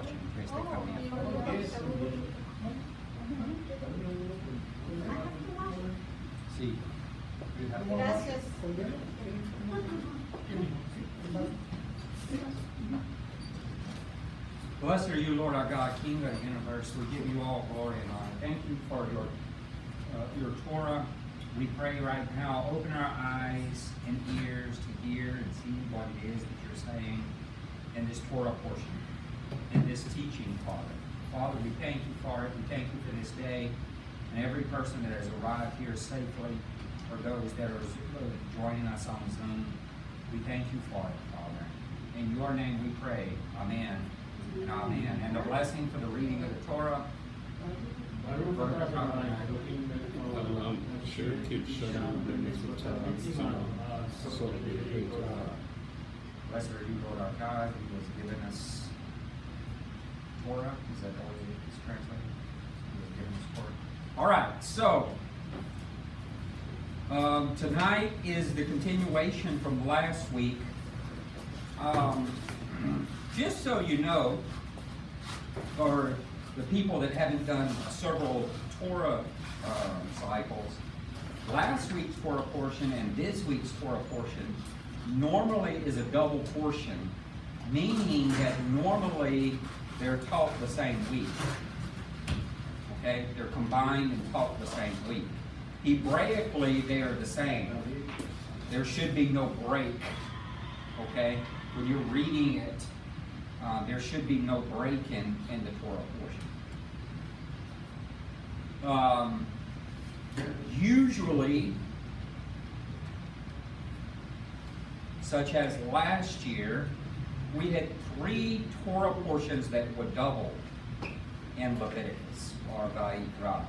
watching in case they come in. See, you have one. Gracias. Blessed are you, Lord our God, King of the universe. We give you all glory and honor. Thank you for your Torah. We pray right now, open our eyes and ears to hear and see what it is that you're saying in this Torah portion, in this teaching, Father. Father, we thank you for it. We thank you for this day and every person that has arrived here safely, or those that are joining us on Zoom. We thank you for it, Father. In your name we pray. Amen. And amen. And the blessing for the reading of the Torah. I'm sure kids show Blessed are you, Lord our God, who has given us Torah. Is that the way it's translated? Who has given us Torah. All right, so tonight is the continuation from last week. Just so you know, or the people that haven't done several Torah cycles, last week's Torah portion and this week's Torah portion normally is a double portion, meaning that normally they're taught the same week. Okay? They're combined and taught the same week. Hebraically, they are the same. There should be no break. Okay? When you're reading it, there should be no break in the Torah portion. Usually, such as last year, we had 3 Torah portions that were double in Leviticus, or Vayikra.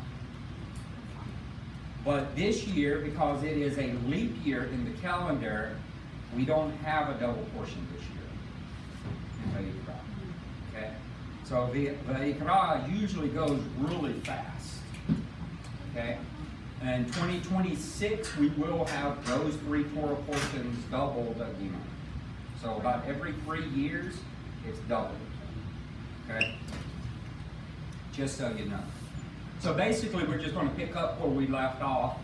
But this year, because it is a leap year in the calendar, we don't have a double portion this year in Vayikra. Okay? So Vayikra usually goes really fast. Okay? And 2026, we will have those 3 Torah portions doubled again. So about every 3 years, it's doubled. Okay? Just so you know. So basically, we're just going to pick up where we left off.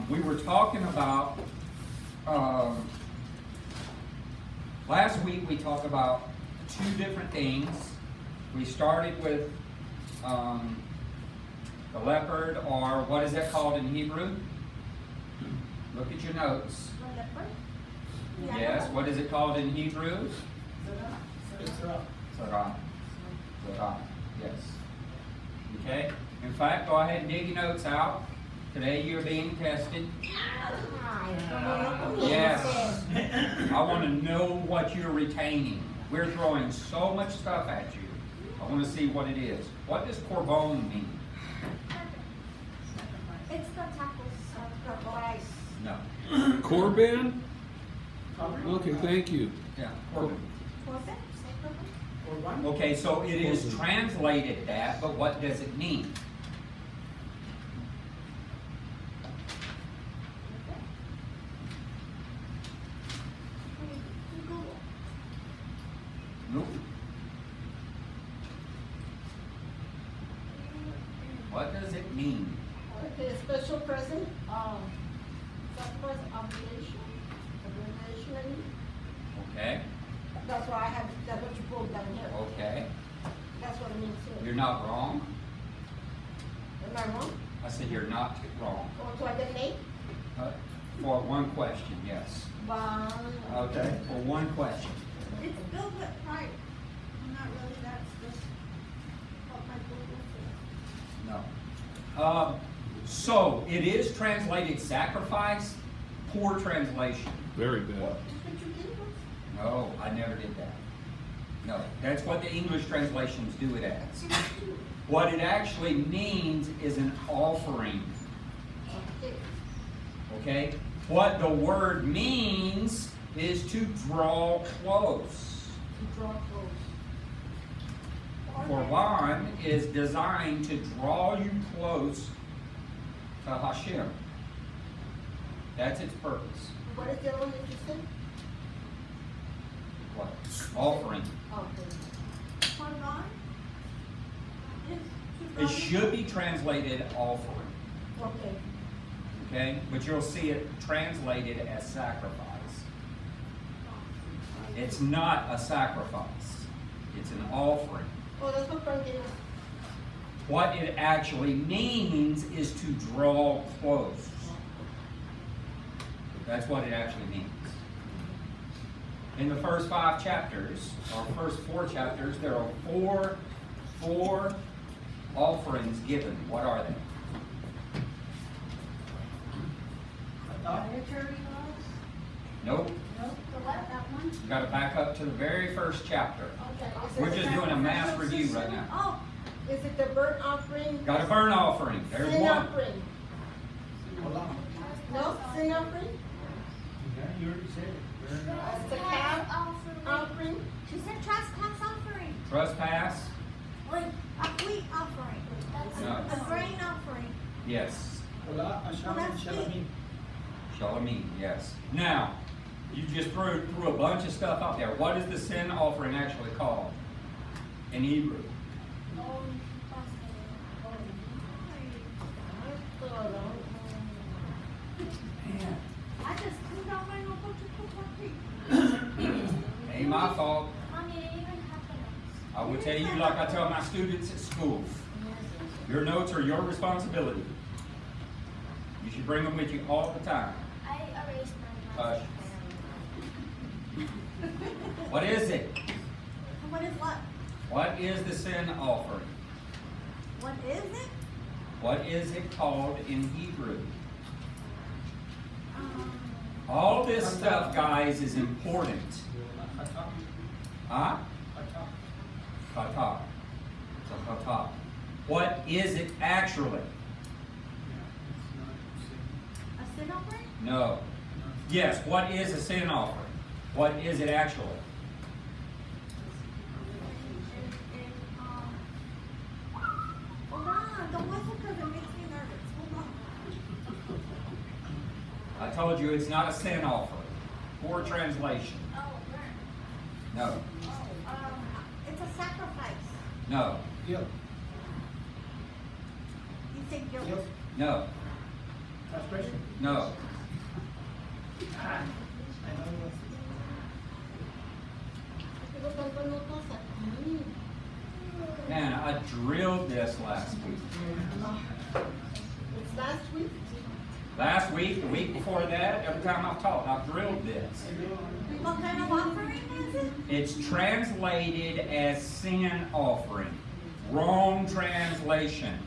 We were talking about, last week we talked about 2 different things. We started with the leopard, or what is that called in Hebrew? Look at your notes. Yes, what is it called in Hebrew? Metzora. Yes. Okay? In fact, go ahead and dig your notes out. Today you're being tested. Yes. I want to know what you're retaining. We're throwing so much stuff at you. I want to see what it is. What does korban mean? It's the tacos, the rice. No. Korban? Okay, thank you. Yeah, korban. Corban? Okay, so it is translated that, but what does it mean? Nope. What does it mean? Okay, special present, sacrifice, obligation. Okay, That's why I have, that's what you pulled down here. okay. That's what it means too. You're not wrong. Am I wrong? I said you're not wrong. Or do I get an 8? For one question, yes. Okay, for one question. It's built with pride. Not really, that's just what my book was. No. So it is translated sacrifice. Poor translation. Very bad. But you did it. No, I never did that. No, that's what the English translations do it as. What it actually means is an offering. Okay. Okay? What the word means is to draw close. To draw close. Korban is designed to draw you close to Hashem. That's its purpose. What is the other one that you said? What? Offering. Okay. of God? It should be translated offering, Okay. okay? But you'll see it translated as sacrifice. It's not a sacrifice. It's an offering. Oh, that's what Frank did. What it actually means is to draw close. That's what it actually means. In the first 5 chapters, or first 4 chapters, there are four offerings given. What are they? Dietary laws? Nope. Nope, the what, that one? You got to back up to the very first chapter. Okay. We're just doing a mass review right now. Oh, Is it the burnt offering? Got a burnt offering. There's Sin one. offering? No, sin offering? You already said it. The calf offering? she said trespass offering, Trespass? like a wheat offering, No. a grain offering. Yes. Shalamim. Shalamim, yes. Now, you just threw a bunch of stuff out there. What is the sin offering actually called in Hebrew? Man, I just cleaned out my notebook to put my feet. ain't my fault. Mommy, it even happened. I will tell you like I tell my students at school. Your notes are your responsibility. You should bring them with you all the time. I erased my Hush. What is it? What is what? What is the sin offering? What is it? What is it called in Hebrew? Um, All this stuff, guys, is important. Huh? Kata. It's a kata. What is it actually? a sin offering? No. Yes, what is a sin offering? What is it actually? Hold on, don't whistle because it makes me nervous. Hold on. I told you it's not a sin offering. Poor translation. Oh, burn. No. Oh, it's a sacrifice. No. Guilt. You say guilt. Guilt. No. Frustration. No. I know it Tengo tantas notas aquí. Man, I drilled this last week. It's last week. Last week, the week before that, every time I've taught, I've drilled this. What kind of offering is it? It's translated as sin offering. Wrong translation.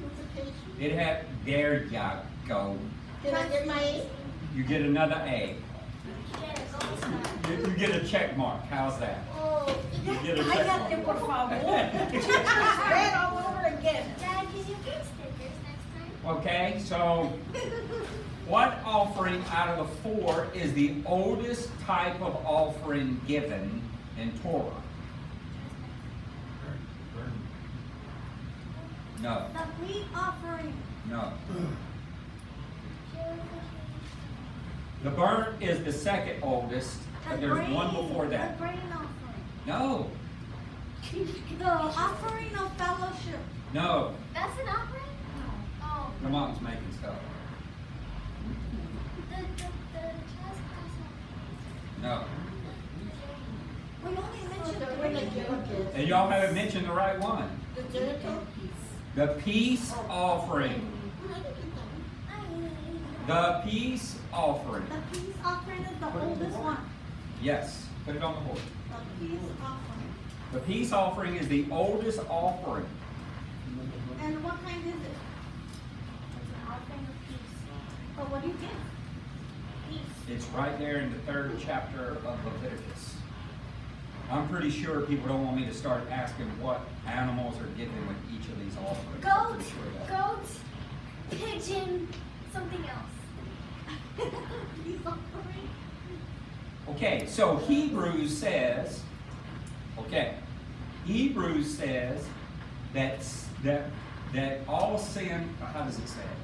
Notification. It had, there you go. Can I get my A? You get another A. You get a check mark. How's that? Oh, You get a check mark. Cállate, por favor. Read all over again. Dad, can you get stickers next time? Okay, so what offering out of the 4 is the oldest type of offering given in Torah? No, The wheat offering. no. The burnt is the second oldest, but there's one before that. The grain offering. No, The offering of fellowship. no. That's an offering? Oh. Your mom's making stuff. The trespass No. We only mentioned the grain. And y'all haven't mentioned the right one. The genital? The peace offering. The peace offering. The peace offering is the oldest one. Yes, put it on the board. The peace offering. The peace offering is the oldest offering. And what kind is it? It's an offering of peace. But what do you get? Peace. It's right there in the 3rd chapter of Leviticus. I'm pretty sure people don't want me to start asking what animals are given with each of these offerings. I'm Goat, pretty sure of that. goat, pigeon, something else. Peace offering. Okay, so Hebrews says that all sin. How does it say it?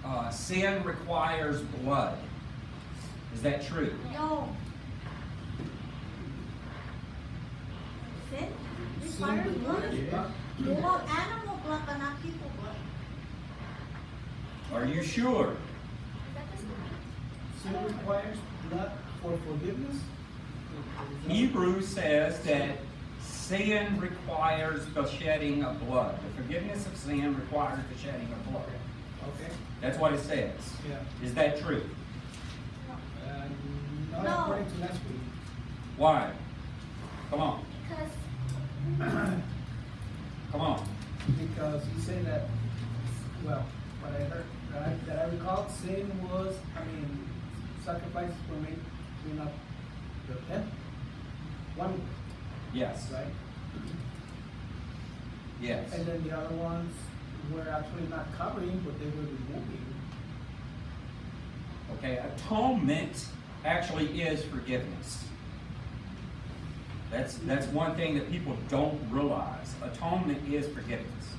That sin requires blood. Is that true? No. requires blood? Yeah. Well, animal blood, but not people blood. Are you sure? Is that the story? Sin requires blood for forgiveness? Hebrews says that sin requires the shedding of blood. The forgiveness of sin requires the shedding of blood. Okay, That's what it says. yeah. Is that true? Not No. according to last week. Why? Come on. Because Come on. Because he said that, well, what I heard, that I recall, sin was, sacrifices were made to not repent. One, Yes. right? Yes. And then the other ones were actually not covering, but they were removing. Okay, atonement actually is forgiveness. That's one thing that people don't realize. Atonement is forgiveness.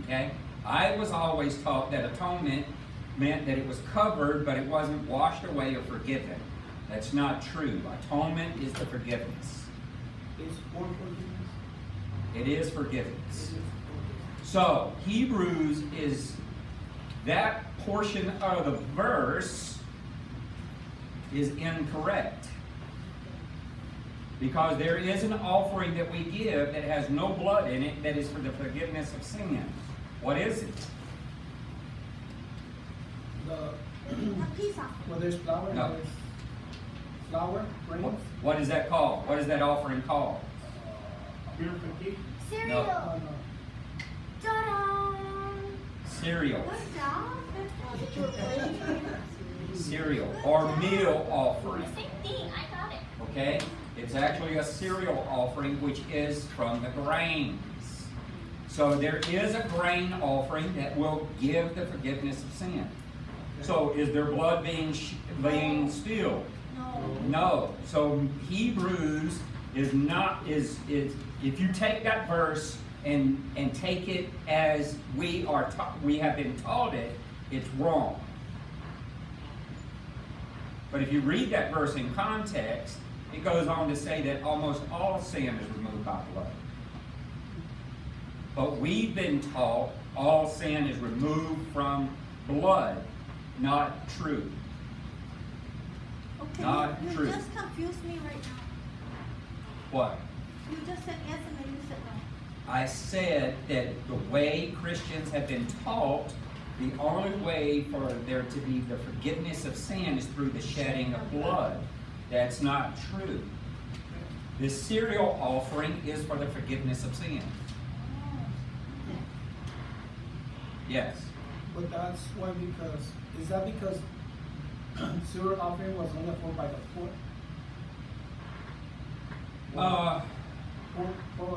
Okay? I was always taught that atonement meant that it was covered, but it wasn't washed away or forgiven. That's not true. Atonement is the forgiveness. Is for forgiveness? It is forgiveness. It is forgiveness. So, Hebrews is that portion of the verse is incorrect. Because there is an offering that we give that has no blood in it that is for the forgiveness of sin. What is it? A peace offering. Well, there's flour, No. there's flour, grains. What is that called? What is that offering called? Purification. cereal. No. Ta-da! Cereal. Good job. Did you agree? Cereal or meal offering. Same thing. I got it. Okay? It's actually a cereal offering which is from the grains. So there is a grain offering that will give the forgiveness of sin. So is there blood being spilled? No. No. So Hebrews is not if you take that verse and take it as we have been taught it, it's wrong. But if you read that verse in context, it goes on to say that almost all sin is removed by blood. But we've been taught all sin is removed from blood. Not true. Okay, Not you true. just confused me right now. What? You just said yes and then you said no. I said that the way Christians have been taught, the only way for there to be the forgiveness of sin is through the shedding of blood. That's not true. The cereal offering is for the forgiveness of sin. Yes. But that's why, is that because cereal offering was only afforded by the poor? Poor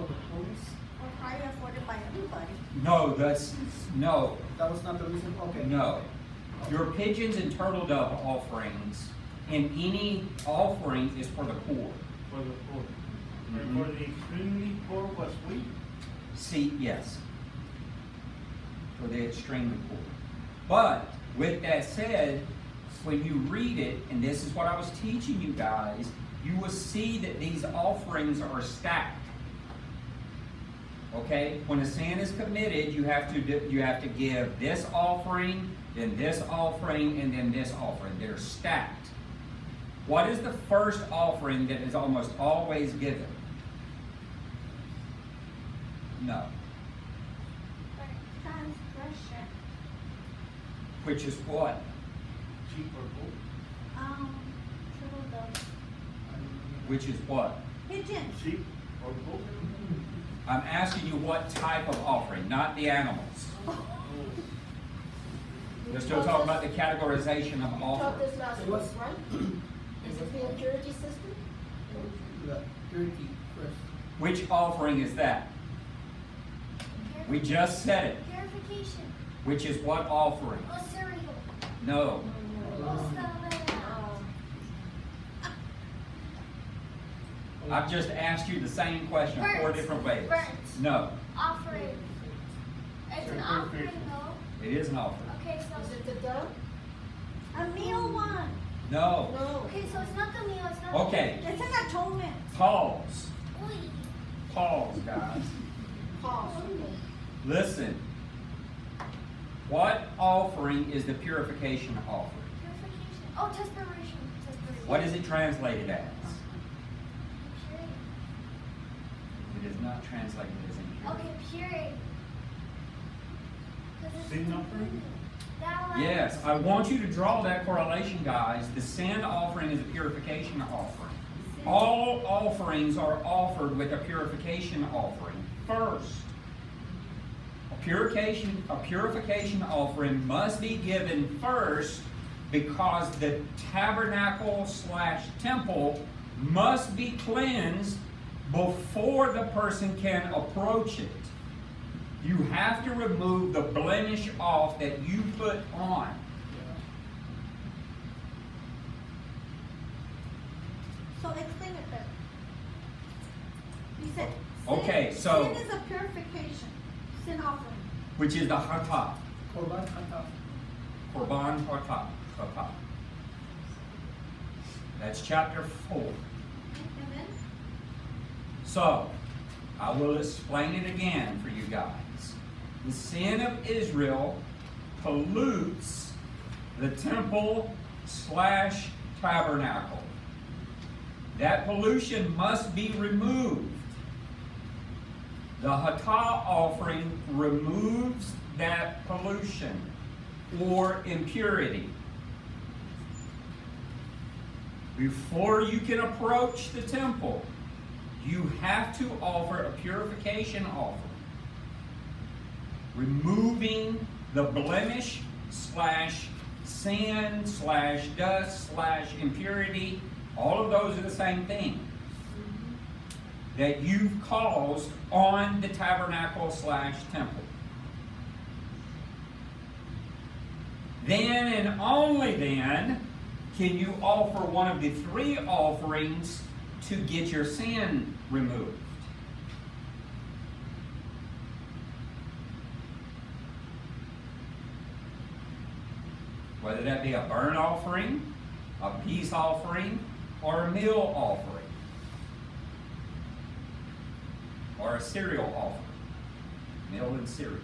of the poorest? Or probably afforded by everybody. No. That was not the reason? Okay. No. Your pigeons and turtle dove offerings in any offering is for the poor. For the poor. Mhm. And for the extremely poor was sweet. See, yes. For the extremely poor. But with that said, when you read it, and this is what I was teaching you guys, you will see that these offerings are stacked. Okay? When a sin is committed, you have to give this offering, then this offering, and then this offering. They're stacked. What is the first offering that is almost always given? No. Transgression. Which is what? Sheep or goat. Turtle dove. Which is what? Pigeon. Sheep or goat. I'm asking you what type of offering, not the animals. We're still talking about the categorization of Taught offering. this last It week, was- right? Is it the impurity system? The purity first. Which offering is that? We just said it. Purification. Which is what offering? Oh, cereal. No. Oh, salad. I've just asked you the same question 4 Burnt. different ways. Burnt. No. Offering. It's an offering, though. It is an offering. Okay, Is so. it the dove? A meal one. No. No. Okay, so it's not the meal. It's not. Okay. It's an atonement. Pause. Oy. Pause, guys. Pause. Listen. What offering is the purification offering? Purification. Oh, desperation. Desperation. What is it translated as? Purity. It is not translated as impurity. Okay, purity. 'Cause it's Sin offering? that one. Yes, I want you to draw that correlation, guys. The sin offering is a purification offering. All offerings are offered with a purification offering first. A purification offering must be given first because the tabernacle/temple must be cleansed before the person can approach it. You have to remove the blemish off that you put on. So explain it better. You said. Okay, so- Sin is a purification, sin offering. Which is the hatah. Korban Hataf. Korban hatah. That's chapter 4. And then, So, I will explain it again for you guys. The sin of Israel pollutes the temple/tabernacle. That pollution must be removed. The hatah offering removes that pollution or impurity. Before you can approach the temple, you have to offer a purification offering, removing the blemish/sin/dust/impurity. All of those are the same thing that you've caused on the tabernacle/temple. Then and only then can you offer one of the 3 offerings to get your sin removed. Whether that be a burnt offering, a peace offering, or a meal offering, or a cereal offering. Meal and cereal.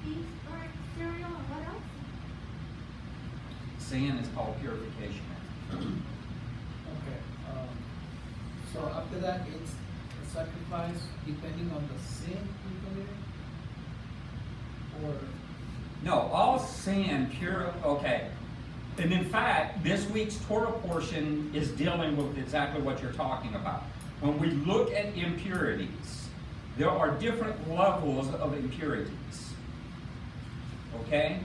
beef, burnt cereal, and what else? Sin is called purification. Okay, so after that, it's a sacrifice depending on the sin you committed? Or, No, all sin pure. Okay. And in fact, this week's Torah portion is dealing with exactly what you're talking about. When we look at impurities, there are different levels of impurities. Okay?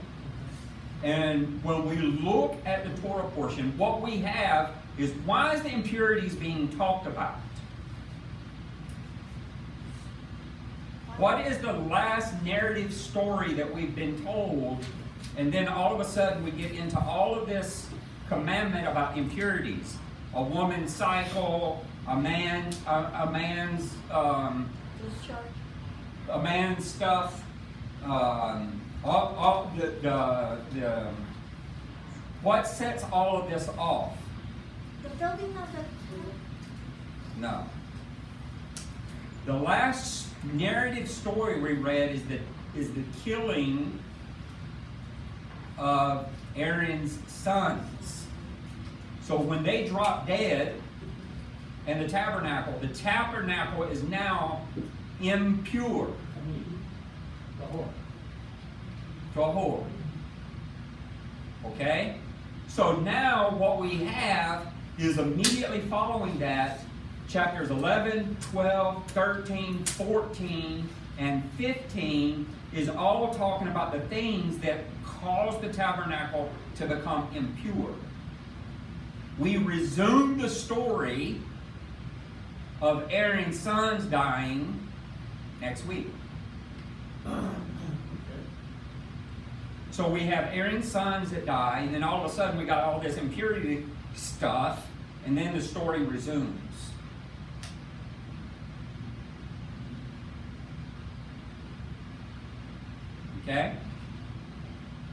And when we look at the Torah portion, what we have is, why is the impurities being talked about? What is the last narrative story that we've been told? And then all of a sudden we get into all of this commandment about impurities. A woman's cycle, a man's Discharge. a man's stuff, all the what sets all of this off? The building of the, No. The last narrative story we read is the killing of Aaron's sons. So when they drop dead in the tabernacle is now impure. Tahor. Okay? So now what we have is immediately following that, chapters 11, 12, 13, 14, and 15 is all talking about the things that cause the tabernacle to become impure. We resume the story of Aaron's sons dying next week. So we have Aaron's sons that die, and then all of a sudden we got all this impurity stuff, and then the story resumes. Okay?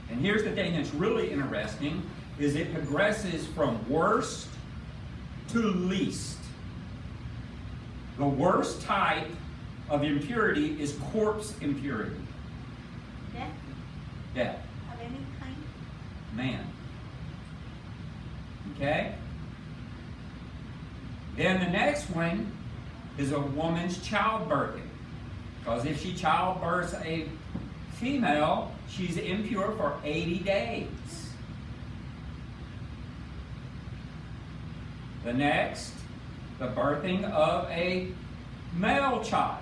And here's the thing that's really interesting, is it progresses from worst to least. The worst type of impurity is corpse impurity. Death Death. of any kind. Man. Okay? Then the next one is a woman's childbirthing. Because if she childbirths a female, she's impure for 80 days. The next, the birthing of a male child.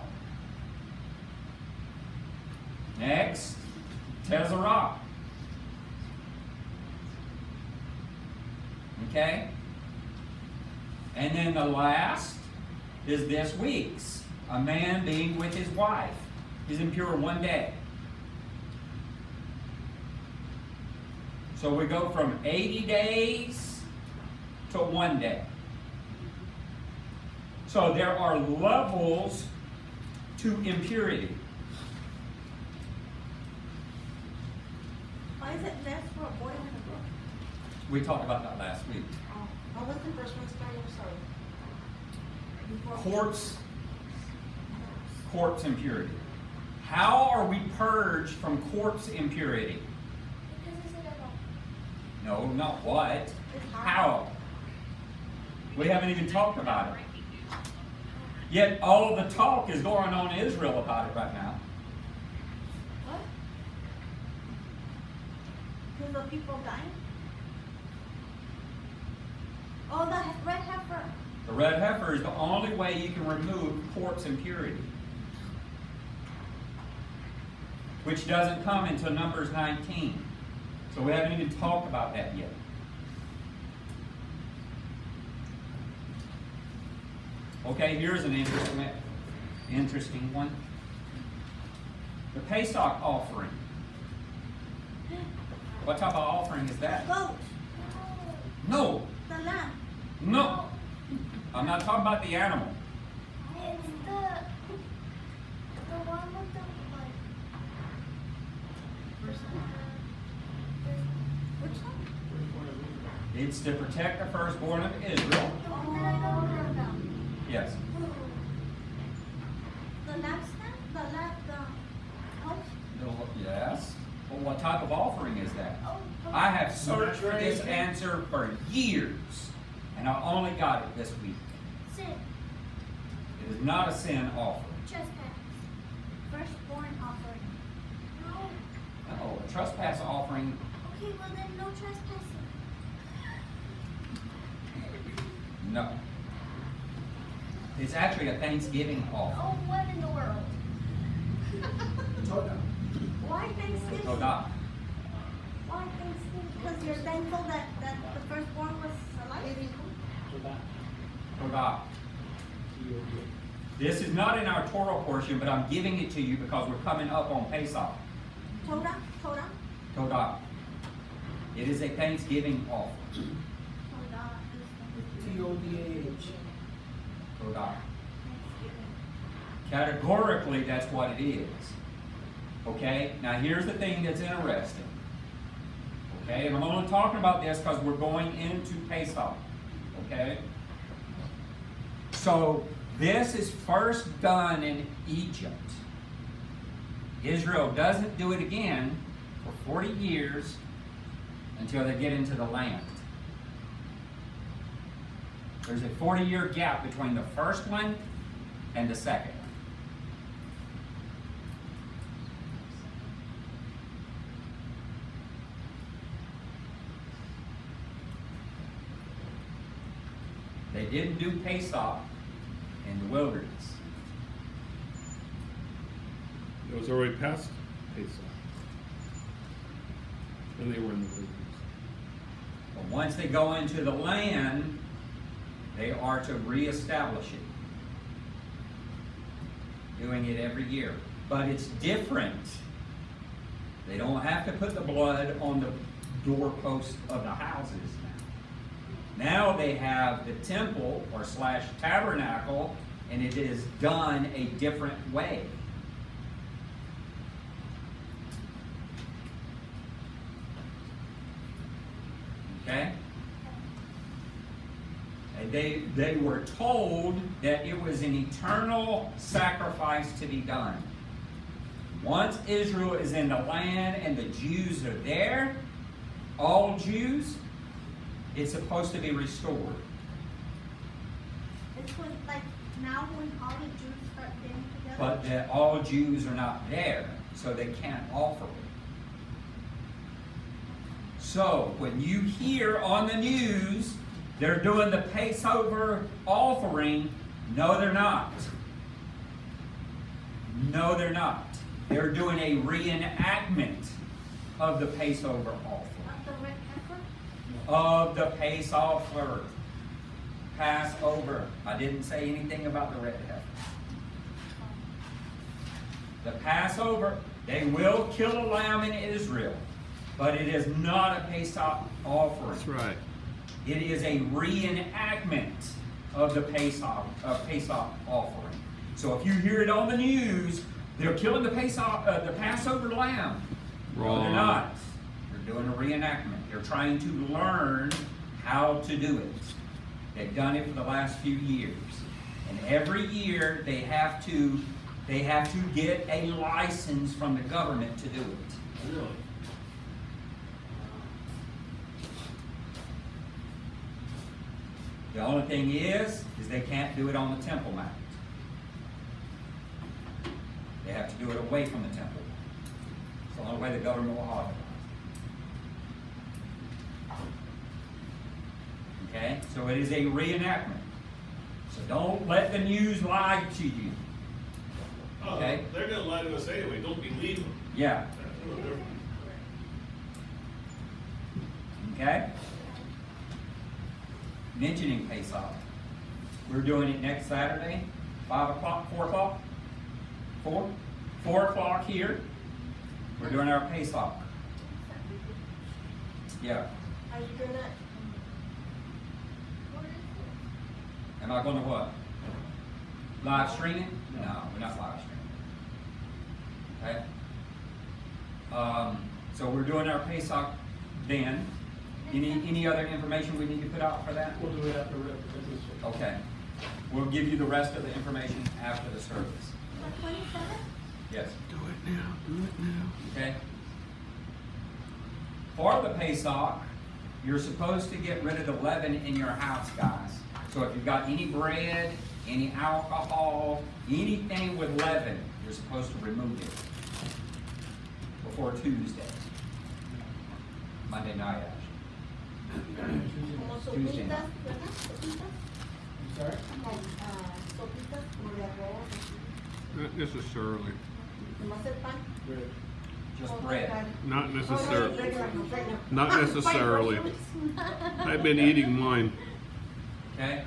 Next, metzora. Okay? And then the last is this week's. A man being with his wife. He's impure 1 day. So we go from 80 days to 1 day. So there are levels to impurity. Why is it less for a boy than a girl? We talked about that last week. What was the first one, Scottie? I'm sorry. Before- Corpse impurity. How are we purged from corpse impurity? Because it's a devil. No, not what. How? We haven't even talked about it. Yet all the talk is going on in Israel about it right now. What? Because of people dying? Oh, the red heifer. The red heifer is the only way you can remove corpse impurity, which doesn't come until Numbers 19. So we haven't even talked about that yet. Okay, here's an interesting one. The Pesach offering. What type of offering is that? Goat. No, The lamb. no. I'm not talking about the animal. It's the one with the like. Which one? It's to protect the firstborn of Israel. The one that I don't know about. Yes. The lampstand? The lamp, the house? No, yes. Well, what type of offering is that? Oh, I have searched for this answer for years, and I only got it this week. sin, It is not a sin offering. trespass. Firstborn offering. No. No, a trespass offering, Okay, well then no trespassing. no. It's actually a Thanksgiving offering. Oh, what in the world? Why Thanksgiving? Todah. Why Thanksgiving? Because you're thankful that the firstborn was alive? Todah. This is not in our Torah portion, but I'm giving it to you because we're coming up on Pesach. Todah? Todah? Todah. It is a Thanksgiving offering. Todah is T-O-D-A-H. Todah. Thanksgiving. Categorically, that's what it is. Okay? Now, here's the thing that's interesting. Okay? And I'm only talking about this because we're going into Pesach. Okay? So, this is first done in Egypt. Israel doesn't do it again for 40 years until they get into the land. There's a 40-year gap between the first one and the second one. They didn't do Pesach in the wilderness. It was already past Pesach. And they were in the wilderness. But once they go into the land, they are to reestablish it. Doing it every year. But it's different. They don't have to put the blood on the doorposts of the houses now. Now they have the temple or / tabernacle, and it is done a different way. Okay? A they were told that it was an eternal sacrifice to be done. Once Israel is in the land and the Jews are there, all Jews, it's supposed to be restored. It's when, like, now when all the Jews start getting together. But that all Jews are not there, so they can't offer it. So when you hear on the news they're doing the Passover offering, no, they're not. No, they're not. They're doing a reenactment of the Passover offering. Of the red heifer? Of the Passover. Passover. I didn't say anything about the red heifer. The Passover, they will kill a lamb in Israel, but it is not a Pesach offering. That's right. It is a reenactment of the Pesach offering. So if you hear it on the news, they're killing the Passover lamb. No, Wrong. they're not. They're doing a reenactment. They're trying to learn how to do it. They've done it for the last few years, and every year they have to get a license from the government to do it. Really? The only thing is they can't do it on the Temple Mount. They have to do it away from the temple. It's the only way the government will authorize it. Okay? So it is a reenactment. So don't let the news lie to you. Okay? They're gonna lie to us anyway, don't believe them. Yeah. That's no different. Okay? Mentioning Pesach. We're doing it next Saturday, 5 o'clock, 4 o'clock? 4? 4 o'clock here. We're doing our Pesach. Yeah. Are you gonna, Am I going to what? Live stream it? No, we're not live streaming. Okay? So we're doing our Pesach then. Any other information we need to put out for that? We'll do it after this. Okay. We'll give you the rest of the information after the service. The 27th? Yes. Do it now. Do it now. Okay? For the Pesach, you're supposed to get rid of the leaven in your house, guys. So if you've got any bread, any alcohol, anything with leaven, you're supposed to remove it before Tuesday. Monday night, actually. como Tuesday sopitas, night. ¿verdad? Sopitas, I'm sorry? like, sopitas como de arroz, Not necessarily. nomás el pan. Bread. Just Oh, bread. God. Not Oh, no, necessarily. regular, no, regular. Not necessarily. I've been eating mine. Okay?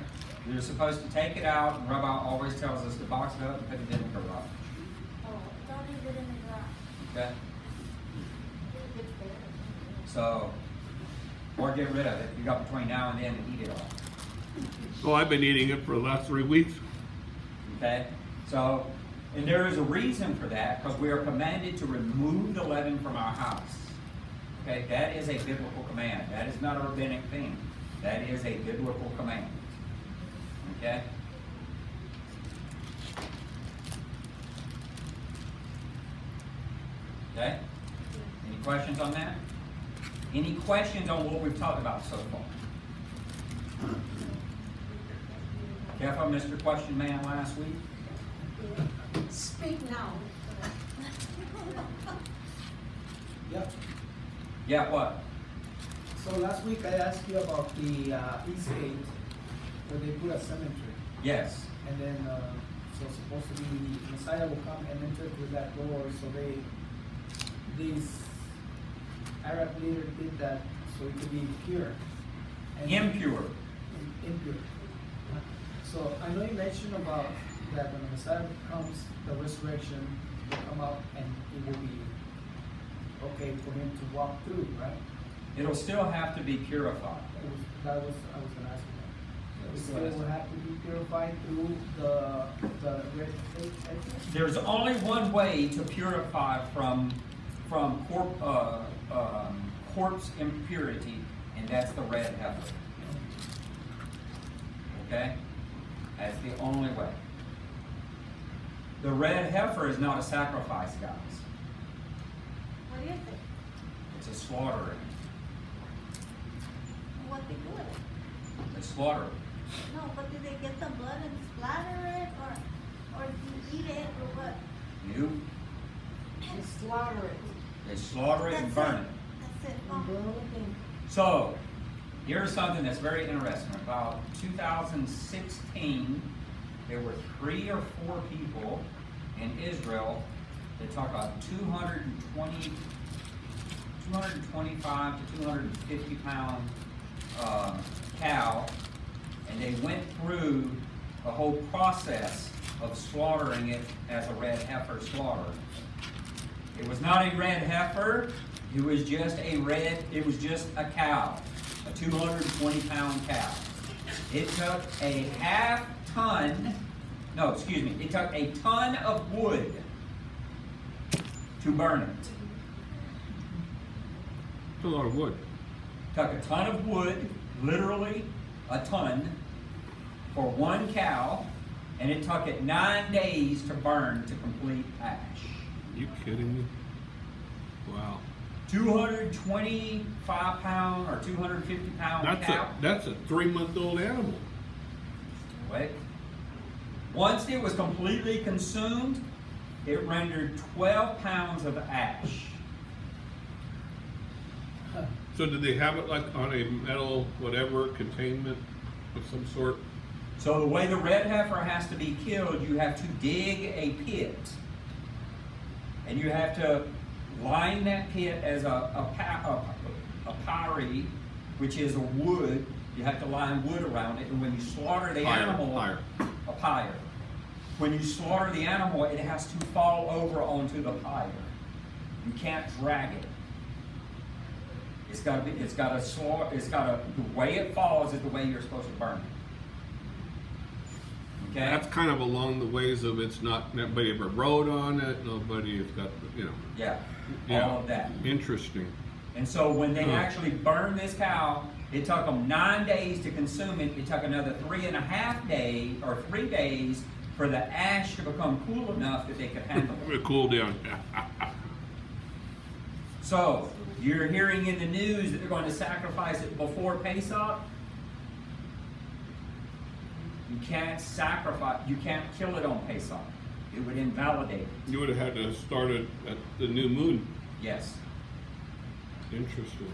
You're supposed to take it out, and Rabbi always tells us to box it up and put it in the garage. Oh, don't leave it in the garage. Okay? So, or get rid of it. You got between now and then to eat it all. Oh, I've been eating it for the last 3 weeks. Okay? So, and there is a reason for that, because we are commanded to remove the leaven from our house. Okay? That is a biblical command. That is not a rabbinic thing. That is a biblical command. Okay? Okay? Any questions on that? Any questions on what we've talked about so far? Jeff, I missed your question man last week. Speak now. Yep. Yeah, what? So last week I asked you about the East Gate, where they put a cemetery. Yes. And then, so supposed to be, Messiah will come and enter through that door, so these Arab leader did that so it could be pure. And Impure. Impure. So I know you mentioned about that when the Messiah comes, the resurrection will come out and it will be okay for him to walk through, right? It'll still have to be purified. I was gonna ask you that. It Yes. still will have to be purified through the red faith. There's only one way to purify from corpse impurity, and that's the red heifer. Okay? That's the only way. The red heifer is not a sacrifice, guys. What is it? It's a slaughtering. What they do with it? It's slaughtering. No, but do they get the blood and splatter it, or do you eat it, or what? You, And slaughter it. they slaughter it and That's burn it. it. That's it. And burn it and So, here's something that's very interesting. About 2016, there were 3 or 4 people in Israel that talk about 225 to 250 pound cow, and they went through the whole process of slaughtering it as a red heifer slaughter. It was not a red heifer, it was just a cow, a 220 pound cow. It took a ton of wood to burn it. It's a lot of wood. Took a ton of wood, literally a ton, for one cow, and it took it 9 days to burn to complete ash. You kidding me? Wow. 225 pound or 250 pound cow. That's a 3-month-old animal. Wait. Once it was completely consumed, it rendered 12 pounds of ash. So did they have it like on a metal whatever containment of some sort? So the way the red heifer has to be killed, you have to dig a pit. And you have to line that pit as a pyre, which is a wood. You have to line wood around it. And when you slaughter the animal, a pyre. When you slaughter the animal, it has to fall over onto the pyre. You can't drag it. The way it falls is the way you're supposed to burn it. Okay? That's kind of along the ways of it's not, nobody ever rode on it, nobody has got, Yeah, Yeah. all of that. Interesting. And so when they Huh. actually burned this cow, it took them 9 days to consume it. It took another 3.5 days or 3 days for the ash to become cool enough that they could handle it. It cooled down. So you're hearing in the news that they're going to sacrifice it before Pesach. You can't kill it on Pesach. It would invalidate it. You would have had to start it at the new moon. Yes. Interesting.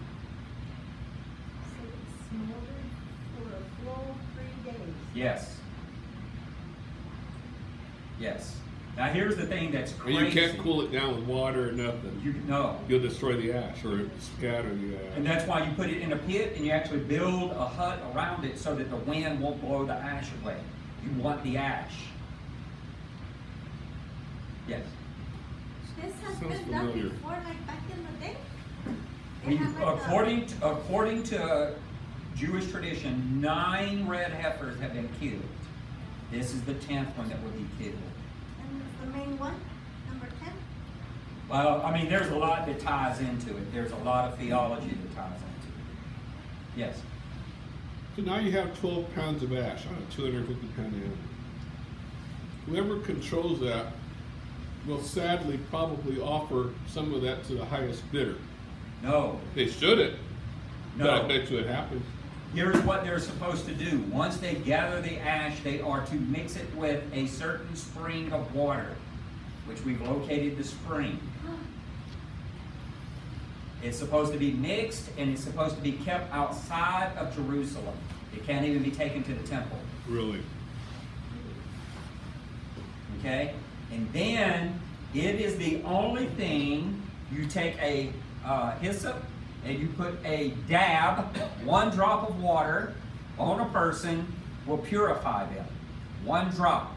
so it's smothered for a full 3 days. Yes. Yes. Now here's the thing that's And crazy. you can't cool it down with water or nothing. No. You'll destroy the ash or scatter the ash. And that's why you put it in a pit and you actually build a hut around it so that the wind won't blow the ash away. You want the ash. Yes. This has Sounds been done familiar. before, like back in the day? They have like According to Jewish tradition, 9 red heifers have been killed. This is the 10th one that will be killed. And the main one, number 10? Well, I mean, there's a lot that ties into it. There's a lot of theology that ties into it. Yes. So now you have 12 pounds of ash on a 250 pound animal. Whoever controls that will sadly probably offer some of that to the highest bidder. No. They shouldn't. But I No. bet you it happens. Here's what they're supposed to do. Once they gather the ash, they are to mix it with a certain spring of water, which we've located the spring. It's supposed to be mixed and it's supposed to be kept outside of Jerusalem. It can't even be taken to the temple. Really. Okay? And then it is the only thing, you take a hyssop and you put a dab, 1 drop of water on a person will purify them. 1 drop.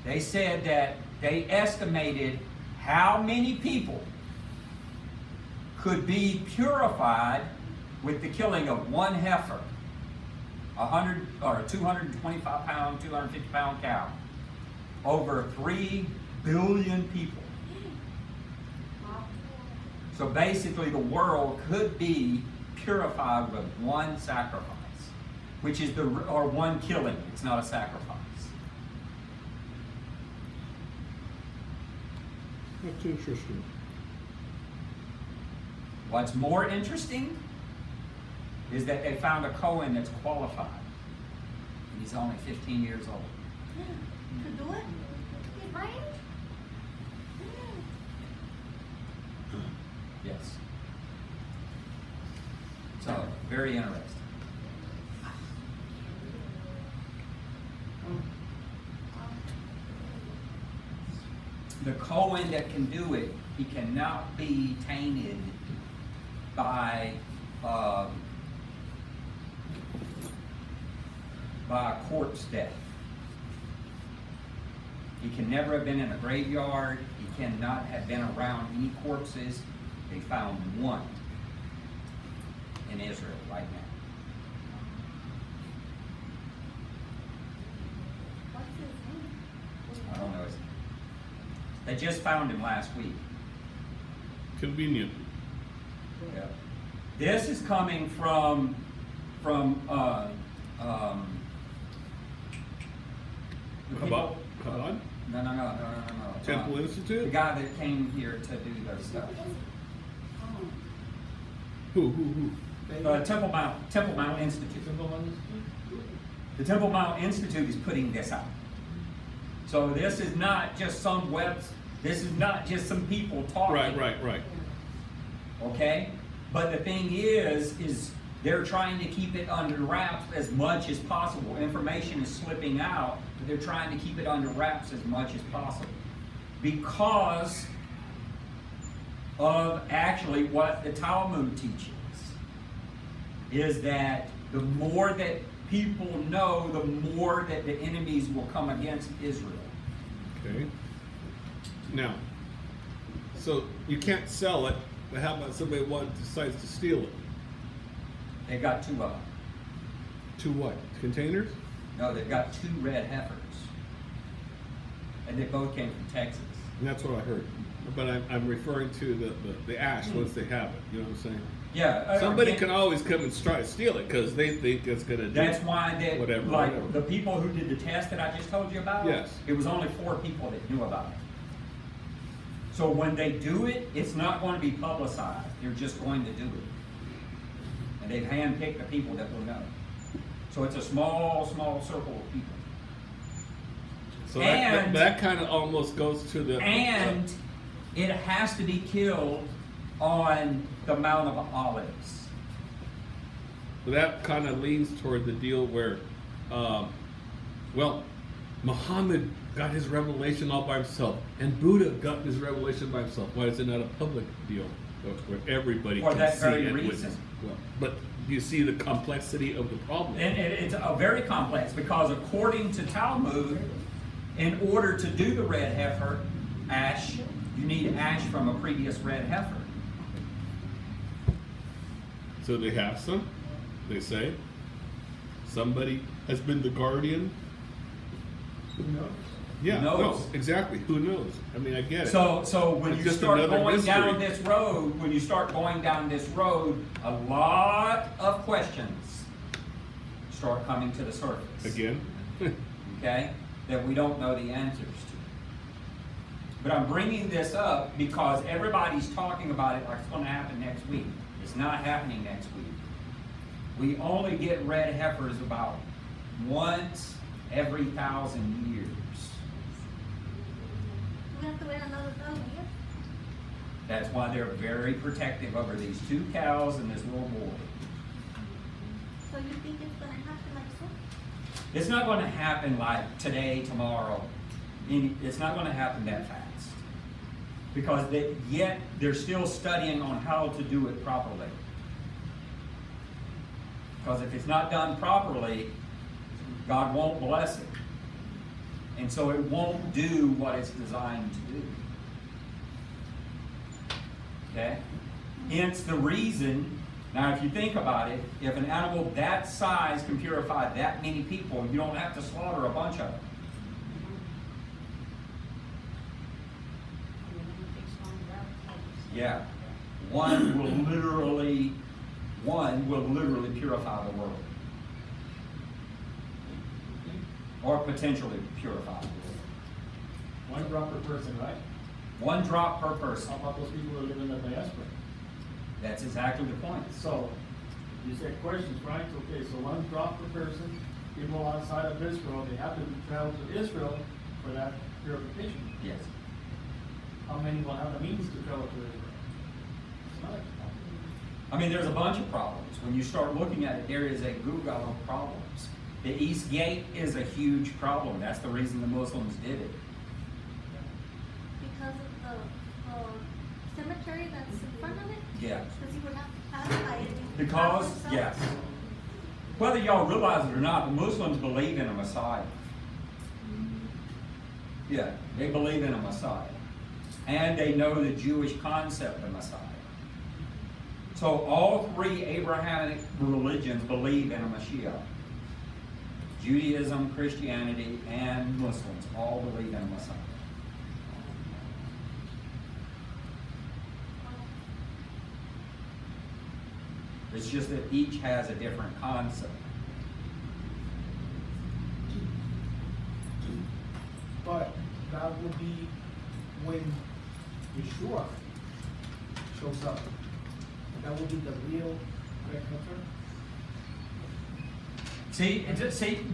They said that they estimated how many people could be purified with the killing of 1 heifer, 100 or 225 pound, 250 pound cow. Over 3 billion people. So basically the world could be purified with 1 sacrifice. which is or one killing. It's not a sacrifice. That's interesting. What's more interesting is that they found a Cohen that's qualified. And he's only 15 years old. To do it? He's my age? Yes. So, very interesting. The Cohen that can do it, he cannot be tainted by a corpse death. He can never have been in a graveyard. He cannot have been around any corpses. They found one in Israel right now. What's his name? I don't know his name. They just found him last week. Convenient. Yeah. This is coming from the people- Chabad? No. Temple The Institute? guy that came here to do their stuff. Who? Temple Mount Institute. The Temple Mount Institute is putting this out. So this is not just some this is not just some people talking. Right. Okay? But the thing is they're trying to keep it under wraps as much as possible. Information is slipping out, but they're trying to keep it under wraps as much as possible. Because of actually what the Talmud teaches is that the more that people know, the more that the enemies will come against Israel. Okay. Now, so you can't sell it, but how about somebody decides to steal it? They've got two of them. To what? Containers? No, they've got two red heifers. And they both came from Texas. And that's what I heard. But I'm referring to the ash once they have it. You know what I'm saying? Yeah. Somebody can always come and try to steal it because they think it's going to do That's why whatever. the people who did the test that I just told you about, Yes. it was only 4 people that knew about it. So when they do it, it's not going to be publicized. They're just going to do it. And they've handpicked the people that will know. So it's a small circle of people. So And- that kind of almost goes to the... And it has to be killed on the Mount of Olives. that kind of leans toward the deal where, Muhammad got his revelation all by himself, and Buddha got his revelation by himself. Why is it not a public deal where everybody For can that see very and reason. witness? Well, but you see the complexity of the problem. And it's a very complex because according to Talmud, in order to do the red heifer ash, you need ash from a previous red heifer. So they have some, they say. Somebody has been the guardian. Who knows? Yeah, Who knows? no, exactly. Who knows? I mean, I get it. So when It's you just start another going down mystery. this road, a lot of questions start coming to the surface. Again? Okay, that we don't know the answers to. But I'm bringing this up because everybody's talking about it like it's going to happen next week. It's not happening next week. We only get red heifers about once every 1,000 years. We have to wait another 1,000 years? That's why they're very protective over these 2 cows and this little boy. So you think it's gonna happen like so? It's not going to happen like today, tomorrow. It's not going to happen that fast. Because yet they're still studying on how to do it properly. Because if it's not done properly, God won't bless it. And so it won't do what it's designed to do. Okay? Hence the reason, now if you think about it, if an animal that size can purify that many people, you don't have to slaughter a bunch of them. Yeah. One will literally purify the world. or potentially purified. One drop per person, right? 1 drop per person. How about those people that live in the diaspora? That's exactly the point. So, you said questions, right? Okay, so 1 drop per person, people outside of Israel, they have to travel to Israel for that purification. Yes. How many will have the means to travel to Israel? It's not. I mean, there's a bunch of problems. When you start looking at it, there is a gaggle of problems. The East Gate is a huge problem. That's the reason the Muslims did it. Because of the cemetery that's in front of it? Yeah. Because you would have to pass by it. Because, yes. Whether y'all realize it or not, the Muslims believe in a Messiah. Yeah, they believe in a Messiah. And they know the Jewish concept of Messiah. So all 3 Abrahamic religions believe in a Mashiach. Judaism, Christianity, and Muslims all believe in a Messiah. It's just that each has a different concept. But that will be when Yeshua shows up. That will be the real great heifer. See,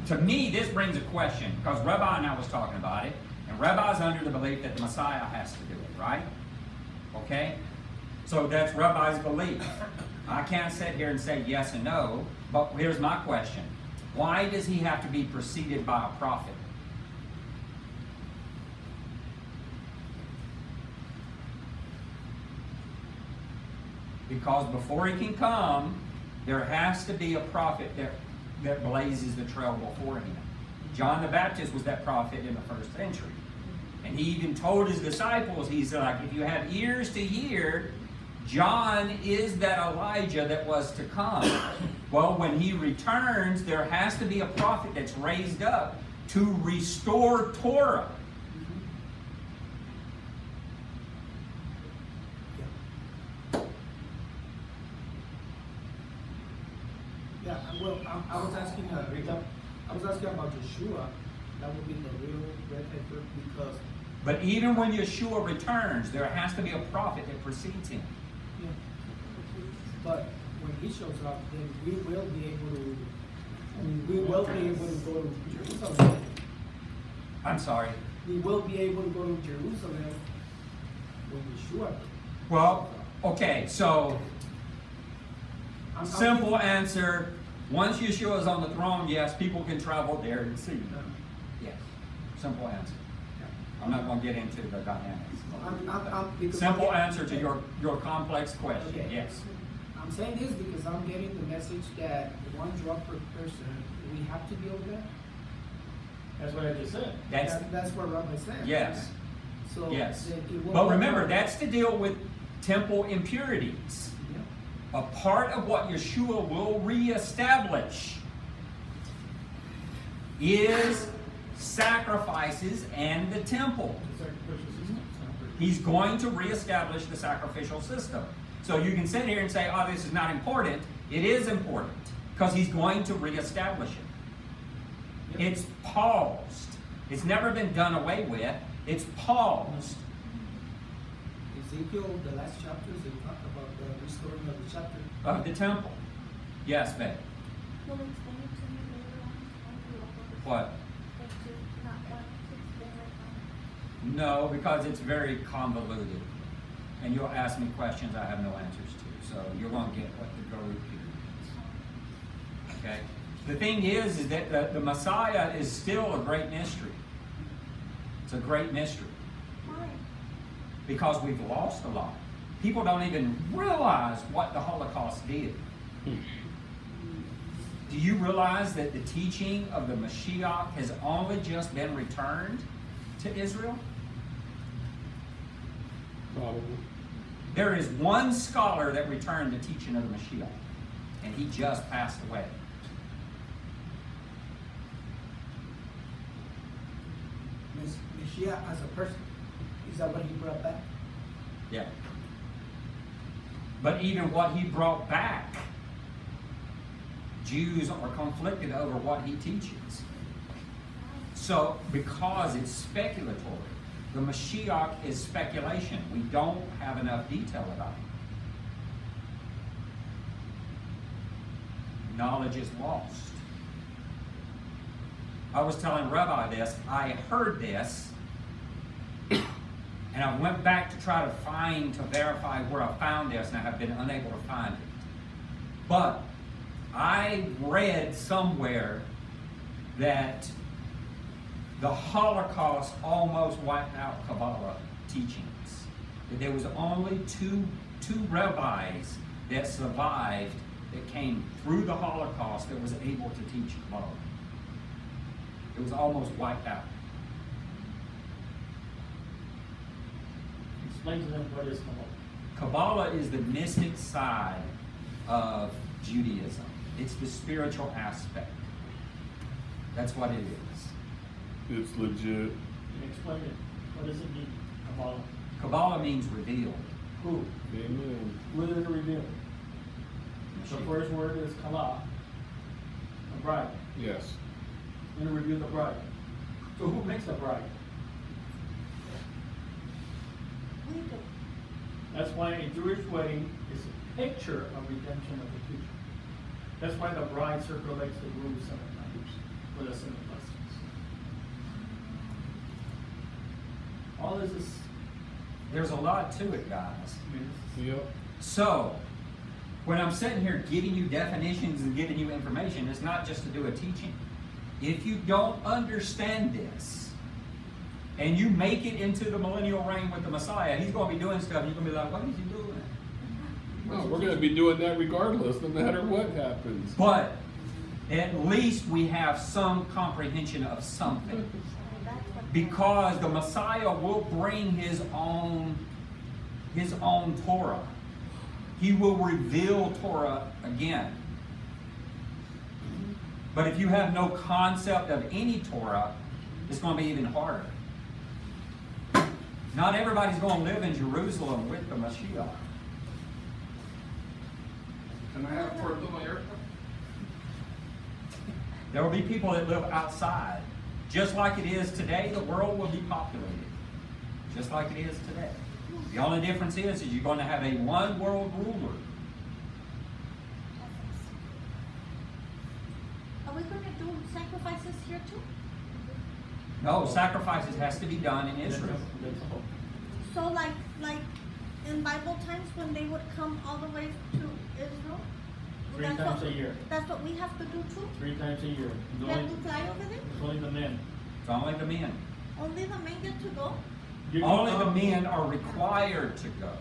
to me, this brings a question, because Rabbi and I was talking about it, and Rabbi's under the belief that the Messiah has to do it, right? Okay? So that's Rabbi's belief. I can't sit here and say yes and no, but here's my question. Why does he have to be preceded by a prophet? Because before he can come, there has to be a prophet that blazes the trail before him. John the Baptist was that prophet in the first century. And he even told his disciples, he's like, if you have ears to hear, John is that Elijah that was to come. Well, when he returns, there has to be a prophet that's raised up to restore Torah. Yeah, well, I was asking Rita, I was asking about Yeshua. That would be the real red heifer because. But even when Yeshua returns, there has to be a prophet that precedes him. Yeah. But when he shows up, then we will be able to go to Jerusalem. I'm sorry. We will be able to go to Jerusalem when Yeshua. Well, okay, so I'm simple answer. Once Yeshua is on the throne, yes, people can travel there and see him. Yes. Simple answer. I'm not going to get into the dynamics. because Simple I'm answer to your complex question. Okay. Yes. I'm saying this because I'm getting the message that 1 drop per person, we have to be over there. That's what I just said. That's what Rabbi said. Yes. So Yes. then it will But be- remember, that's to deal with temple impurities. Yeah. A part of what Yeshua will reestablish is sacrifices and the temple. The sacrificial system. He's going to reestablish the sacrificial system. So you can sit here and say, oh, this is not important. It is important because he's going to reestablish it. It's paused. It's never been done away with. It's paused. Ezekiel, the last chapters, they talk about the restoring of the chapter. Of the temple. Yes, babe. Will you explain it to me later on? What? Like to not want to explain right No, now. because it's very convoluted. And you'll ask me questions I have no answers to. So you're going to get what the Guru period is. Okay? The thing is that the Messiah is still a great mystery. It's a great mystery. Why? Because we've lost a lot. People don't even realize what the Holocaust did. Do you realize that the teaching of the Mashiach has only just been returned to Israel? Probably. There is one scholar that returned the teaching of the Mashiach, and he just passed away. Mashiach as a person, is that what he brought back? Yeah. But even what he brought back, Jews are conflicted over what he teaches. So, because it's speculatory, the Mashiach is speculation. We don't have enough detail about it. Knowledge is lost. I was telling Rabbi this, I heard this, and I went back to try to verify where I found this, and I have been unable to find it. But I read somewhere that the Holocaust almost wiped out Kabbalah teachings. That there was only two rabbis that survived that came through the Holocaust that was able to teach Kabbalah. It was almost wiped out. Explain to them what is Kabbalah. Kabbalah is the mystic side of Judaism. It's the spiritual aspect. That's what it is. It's legit. Can you explain it? What does it mean, Kabbalah? Kabbalah means revealed. Who? Amen. Who did it reveal? The first word is Kala, a bride. Yes. Going to reveal the bride. So who makes the bride? We do. That's why a Jewish wedding is a picture of redemption of the future. That's why the bride circulates the groom 7 times for the 7 blessings. All this is, There's a lot to it, guys. I mean, this is, Yep. So, when I'm sitting here giving you definitions and giving you information, it's not just to do a teaching. If you don't understand this, and you make it into the millennial reign with the Messiah, he's going to be doing stuff, and you're going to be like, what is he doing? No, we're going to be doing that regardless, no matter what happens. But at least we have some comprehension of something. Because the Messiah will bring his own Torah. He will reveal Torah again. But if you have no concept of any Torah, it's going to be even harder. Not everybody's going to live in Jerusalem with the Mashiach. Can I have a Puerto Mayor? There will be people that live outside. Just like it is today, the world will be populated. Just like it is today. The only difference is you're going to have a one world ruler. Are we going to do sacrifices here too? No, sacrifices has to be done in that's Israel. So like in Bible times when they would come all the way to Israel? Three that's times what- a year. That's what we have to do too? 3 times a year. We have to fly over there? It's only the men. It's only the men. Only the men get to go? You can Only the come- men are required to go.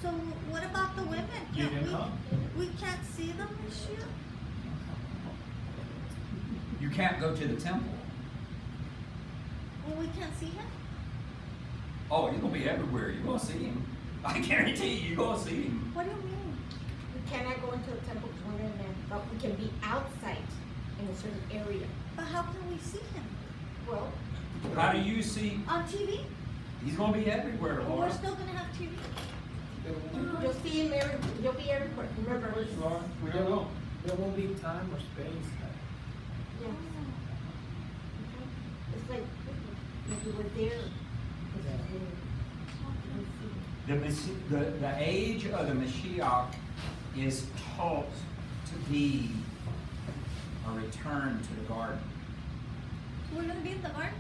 So what about the women? You Can't can come. we can't see them this year? You can't go to the temple. Well, we can't see him? Oh, you're going to be everywhere. You're going to see him. I guarantee you, you're going to see him. What do you mean? We cannot go into the temple because we're men, but we can be outside in a certain area. But how can we see him? Well, How do you see? On TV? He's going to be everywhere, Well, Laura. we're still gonna have TV. you'll see him everywhere. You'll be everywhere. Remember? Which, Laura? We There don't know. won't, there won't be time or space. Yes. It's like if you were there. The age of the Mashiach is taught to be a return to the garden. We're gonna be in the garden?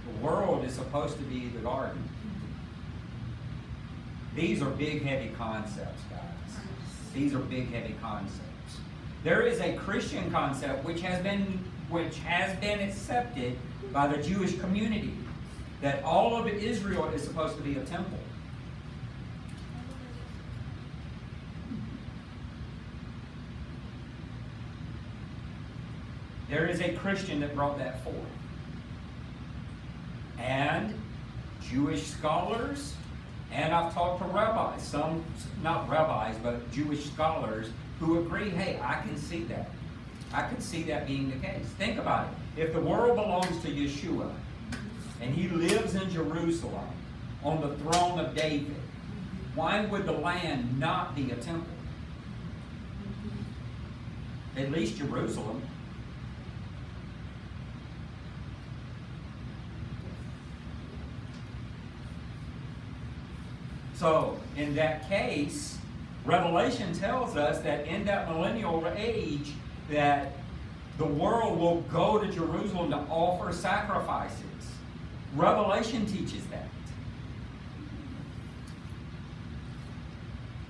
The world is supposed to be the garden. These are big, heavy concepts, guys. These are big, heavy concepts. There is a Christian concept which has been accepted by the Jewish community, that all of Israel is supposed to be a temple. There is a Christian that brought that forth. And Jewish scholars, and I've talked to rabbis, some, not rabbis, but Jewish scholars who agree, hey, I can see that. I can see that being the case. Think about it. If the world belongs to Yeshua, and he lives in Jerusalem on the throne of David, why would the land not be a temple? At least Jerusalem. So, in that case, Revelation tells us that in that millennial age, that the world will go to Jerusalem to offer sacrifices. Revelation teaches that.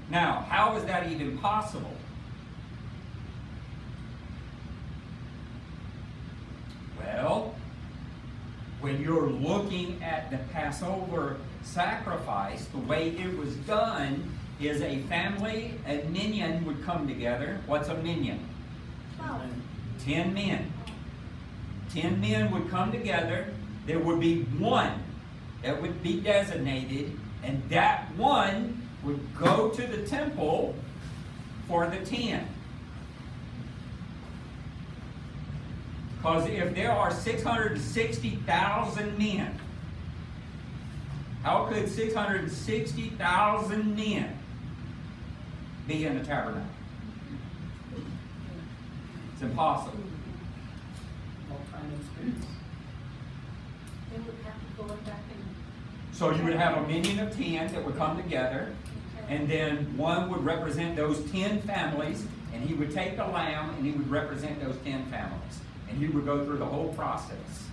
Now, how is that even possible? Well, when you're looking at the Passover sacrifice, the way it was done is a family, a minyan would come together. What's a minyan? 12. 10 men. 10 men would come together. There would be one that would be designated, and that one would go to the temple for the 10. Because if there are 660,000 men, how could 660,000 men be in the tabernacle? It's impossible. All-time experience. They would have to go back and. So you would have a minion of 10 that would come together, and then one would represent those 10 families, and he would take the lamb and he would represent those 10 families. And he would go through the whole process.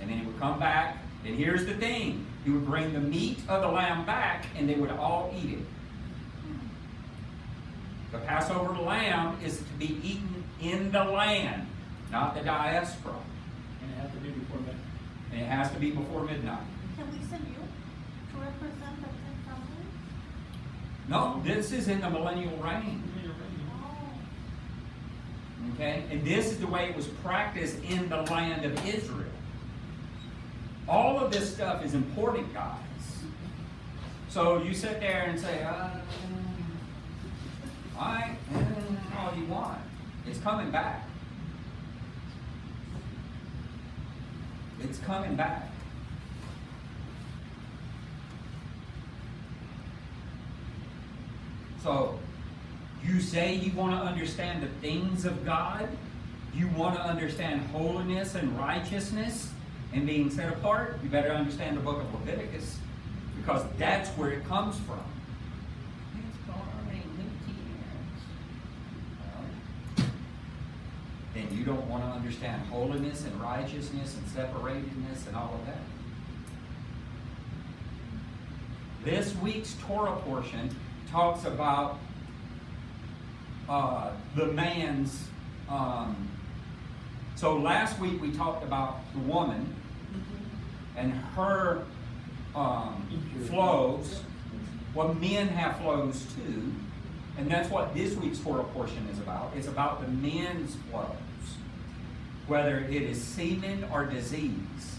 And then he would come back, and here's the thing. He would bring the meat of the lamb back, and they would all eat it. The Passover lamb is to be eaten in the land, not the diaspora. And it has to be before midnight. And it has to be before midnight. Can we send you to represent the 10 families? No, this is in the millennial reign. Oh. Okay? And this is the way it was practiced in the land of Israel. All of this stuff is important, guys. So you sit there and say, all you want. It's coming back. It's coming back. So, you say you want to understand the things of God, you want to understand holiness and righteousness and being set apart, you better understand the book of Leviticus, because that's where it comes from. Then you don't want to understand holiness and righteousness and separatedness and all of that. This week's Torah portion talks about the man's. So last week we talked about the woman and her flows. Well, men have flows too. And that's what this week's Torah portion is about. It's about the men's flows. Whether it is semen or disease.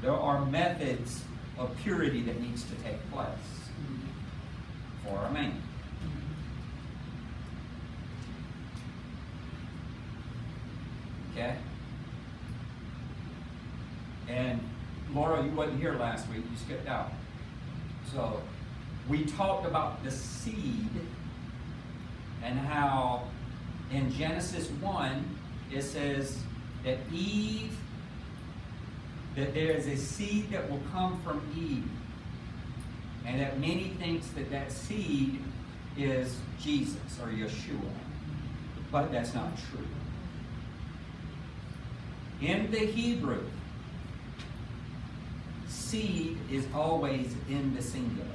There are methods of purity that needs to take place for a man. Okay? And Laura, you wasn't here last week. You skipped out. So we talked about the seed and how in Genesis 1 it says that Eve, that there is a seed that will come from Eve, and that many thinks that that seed is Jesus or Yeshua, but that's not true. In the Hebrew, seed is always in the singular.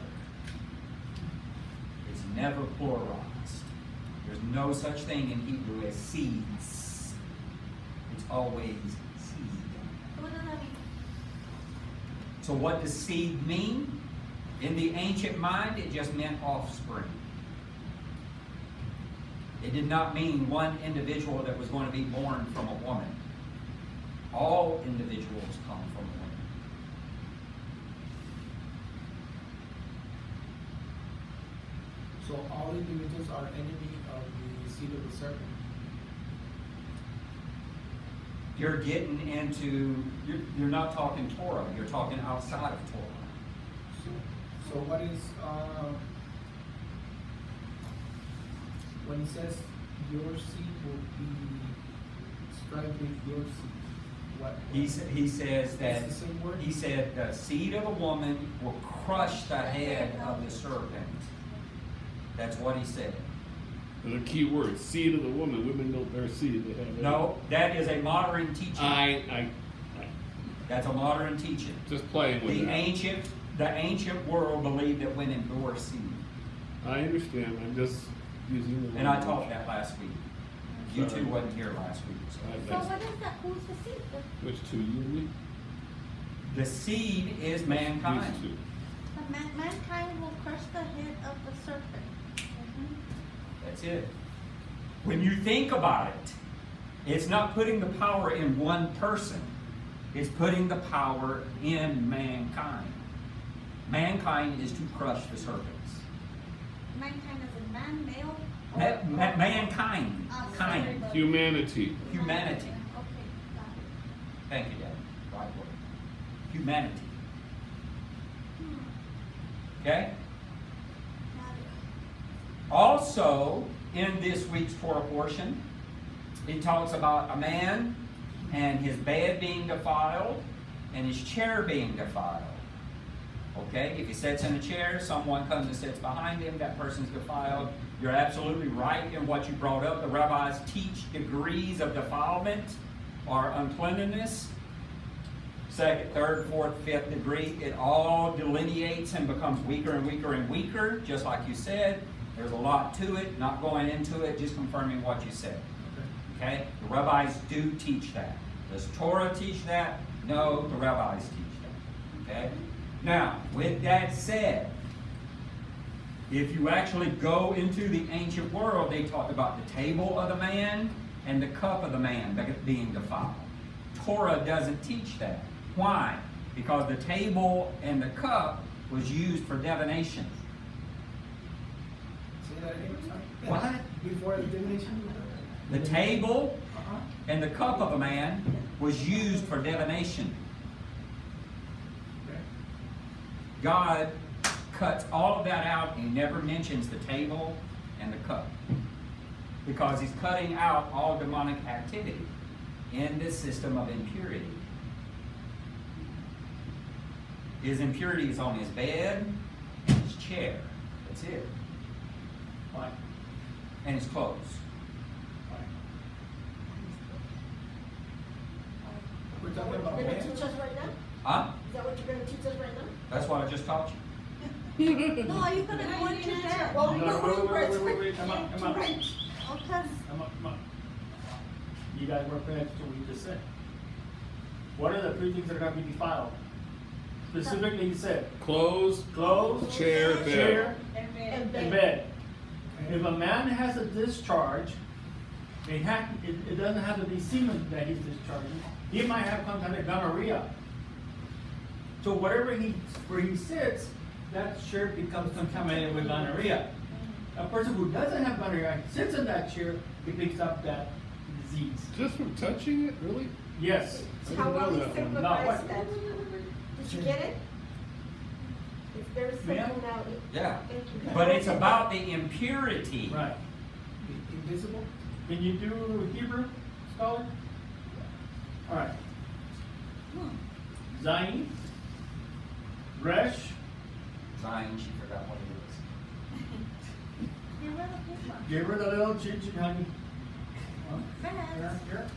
It's never pluralized. There's no such thing in Hebrew as seeds. It's always seed. What does that mean? So what does seed mean? In the ancient mind, it just meant offspring. It did not mean one individual that was going to be born from a woman. All individuals come from women. So all individuals are enemy of the seed of the serpent. You're getting into, you're not talking Torah, you're talking outside of Torah. So what is, when it says your seed will be strived with your seed, what? He says that, It's the same word? he said the seed of a woman will crush the head of the serpent. That's what he said. The key word, seed of the woman. Women don't bear seed. They have. No, that is a modern teaching. I That's a modern teaching. just playing with The ancient world believed that women bore seed. I understand. I'm just using the. And I language. taught that last week. You Sorry. two wasn't here last week. So I- what is that? Who's the seed? Which two? You and me? The seed is mankind. These two. The mankind will crush the head of the serpent. That's it. When you think about it, it's not putting the power in one person. It's putting the power in mankind. Mankind is to crush the serpents. Mankind is a man, male? Mankind. Kind. Humanity. Humanity. Okay, got it. Thank you, Dad. Right word. Humanity. Okay? Got it. Also, in this week's Torah portion, it talks about a man and his bed being defiled and his chair being defiled. Okay? If he sits in a chair, someone comes and sits behind him, that person's defiled. You're absolutely right in what you brought up. The rabbis teach degrees of defilement or uncleanness. Second, third, fourth, fifth degree. It all delineates and becomes weaker and weaker and weaker, just like you said. There's a lot to it, not going into it, just confirming what you said. Okay? The rabbis do teach that. Does Torah teach that? No, the rabbis teach that. Okay? Now, with that said, if you actually go into the ancient world, they talked about the table of the man and the cup of the man being defiled. Torah doesn't teach that. Why? Because the table and the cup was used for divination. Say that again, sorry. What? Before the divination? The table Uh-huh. and the cup of a man was used for divination. Okay. God cuts all of that out and he never mentions the table and the cup. Because he's cutting out all demonic activity in this system of impurity. His impurity is on his bed and his chair. That's it. Fine. And his clothes. We're talking about You're gonna man? teach us right now? Huh? Is that what you're gonna teach us right now? That's what I just taught you. No, are you gonna go into that? Well, we No, know wait, who wait, first. wait, come on. Right. Okay. Come on. You guys were paying attention to what you just said. What are the three things that are gonna be defiled? Specifically, he said, Clothes, clothes, chair, bed. chair, And and then, bed. If a man has a discharge, it doesn't have to be semen that he's discharging. He might have some kind of gonorrhea. So where he sits, that shirt becomes contaminated with gonorrhea. A person who doesn't have gonorrhea sits in that chair, he picks up that disease. Just from touching it, really? Yes. I how didn't know well he that one. simplifies what? that. Did you get it? If there's something Ma'am? now. Yeah. Thank you. But it's about the impurity. Right. Invisible? Can you do Hebrew, scholar? All right. Zayin, Resh, Zion, she forgot what it is. Get rid of this one. get rid of the little cheat sheet, honey. Fast. Here.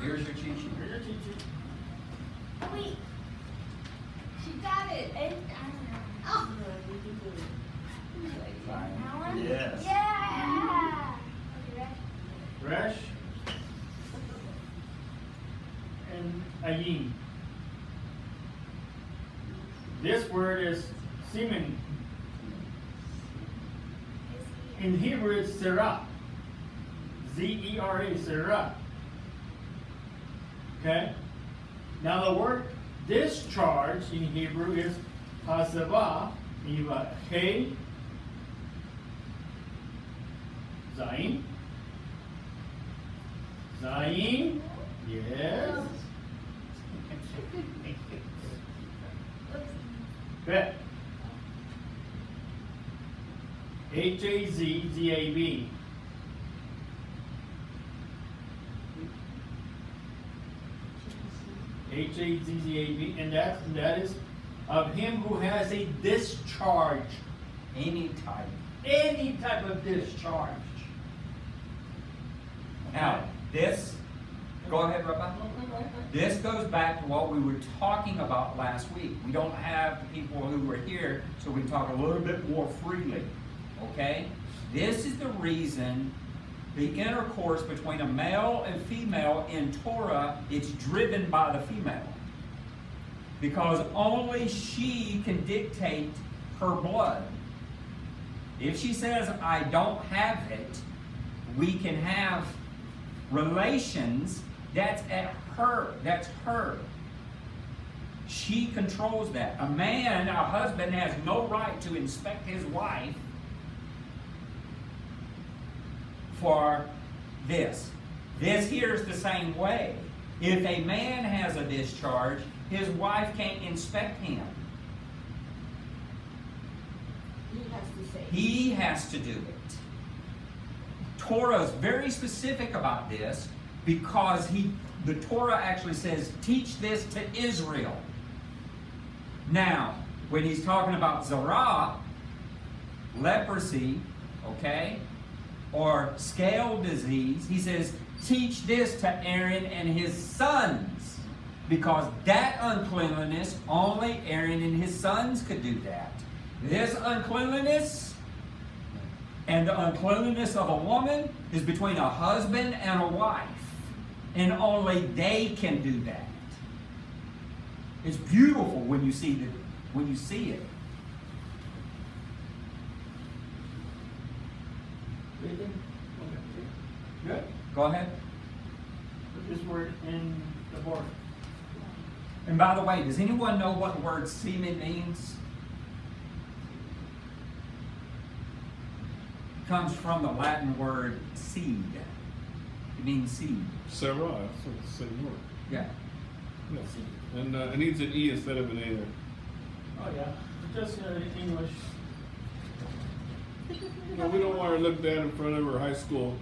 Here's your cheat sheet. Here's your cheat sheet. Oh, wait. She got it. And, oh. Zion. That one? Yes. Yeah. Okay, ready? Resh, and Ayin. This word is semen. In Hebrew, it's Serah. Z-E-R-A, Serah. Okay? Now the word discharge in Hebrew is Hasavah. You have Hey, Zayin. Zayin. Yes. Bet. H-A-Z-Z-A-B, and that is of him who has a discharge. Any type. Any type of discharge. Now, this, go ahead, Rabbi. This goes back to what we were talking about last week. We don't have the people who were here, so we can talk a little bit more freely. Okay? This is the reason the intercourse between a male and female in Torah, it's driven by the female. Because only she can dictate her blood. If she says, I don't have it, we can have relations, that's at her. That's her. She controls that. A man, a husband, has no right to inspect his wife for this. This here is the same way. If a man has a discharge, his wife can't inspect him. He has to say. He has to do it. Torah is very specific about this because the Torah actually says, teach this to Israel. Now, when he's talking about Zarah, leprosy, okay, or scale disease, he says, teach this to Aaron and his sons. Because that uncleanliness, only Aaron and his sons could do that. This uncleanliness and the uncleanliness of a woman is between a husband and a wife. And only they can do that. It's beautiful when you see it. Anything? Good. Go ahead. Put this word in the board. And by the way, does anyone know what the word semen means? It comes from the Latin word seed. It means seed. Sarah, that's the same word. Yeah. Yes. And it needs an E instead of an A there. Oh, yeah. Just English. No, we don't want to look bad in front of our high school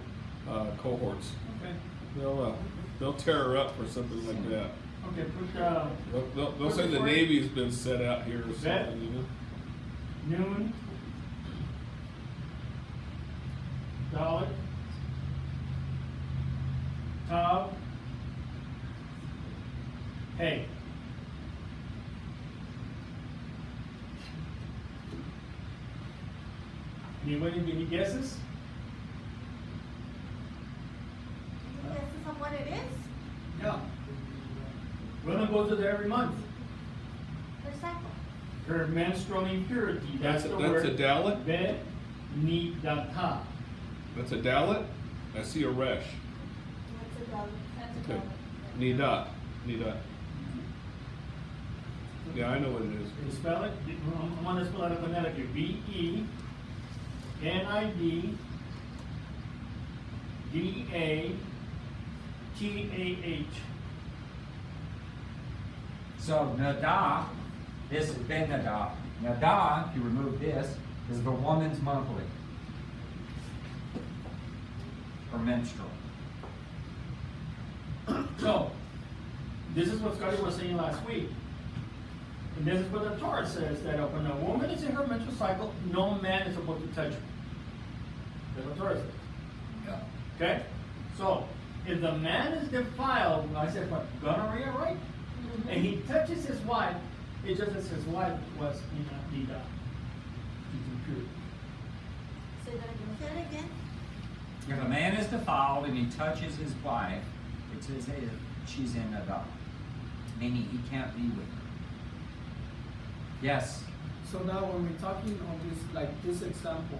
cohorts. Okay. They'll tear her up or something like that. Okay, put, They'll say the Navy's been set out here or Vet. something, you know? noon, Dalit, Tav, Hey. Anybody, any guesses? Any guesses on what it is? No. Women go to there every month. Her cycle. Her menstrual impurity, that's the That's word. a dalit? Benidata. That's a dalit? I see a resh. What's a dog? That's a Okay. dog. Nidat. Yeah, I know what it is. Can you spell it? I want to spell it phonetically. B-E-N-I-D-D-A-T-A-H. So Nada, this is Ben Nada. Nada, if you remove this, is the woman's monthly. Or menstrual. So, this is what Scottie was saying last week. And this is what the Torah says, that when a woman is in her menstrual cycle, no man is supposed to touch her. That's what Torah says. Yeah. Okay? So, if the man is defiled, I said what, gonorrhea, right? And he touches his wife, it's just as his wife was in Nida. She's impure. Say that again. Say it again. If a man is defiled and he touches his wife, it says that she's in Nada. Meaning he can't be with her. Yes. So now when we're talking on this, like this example,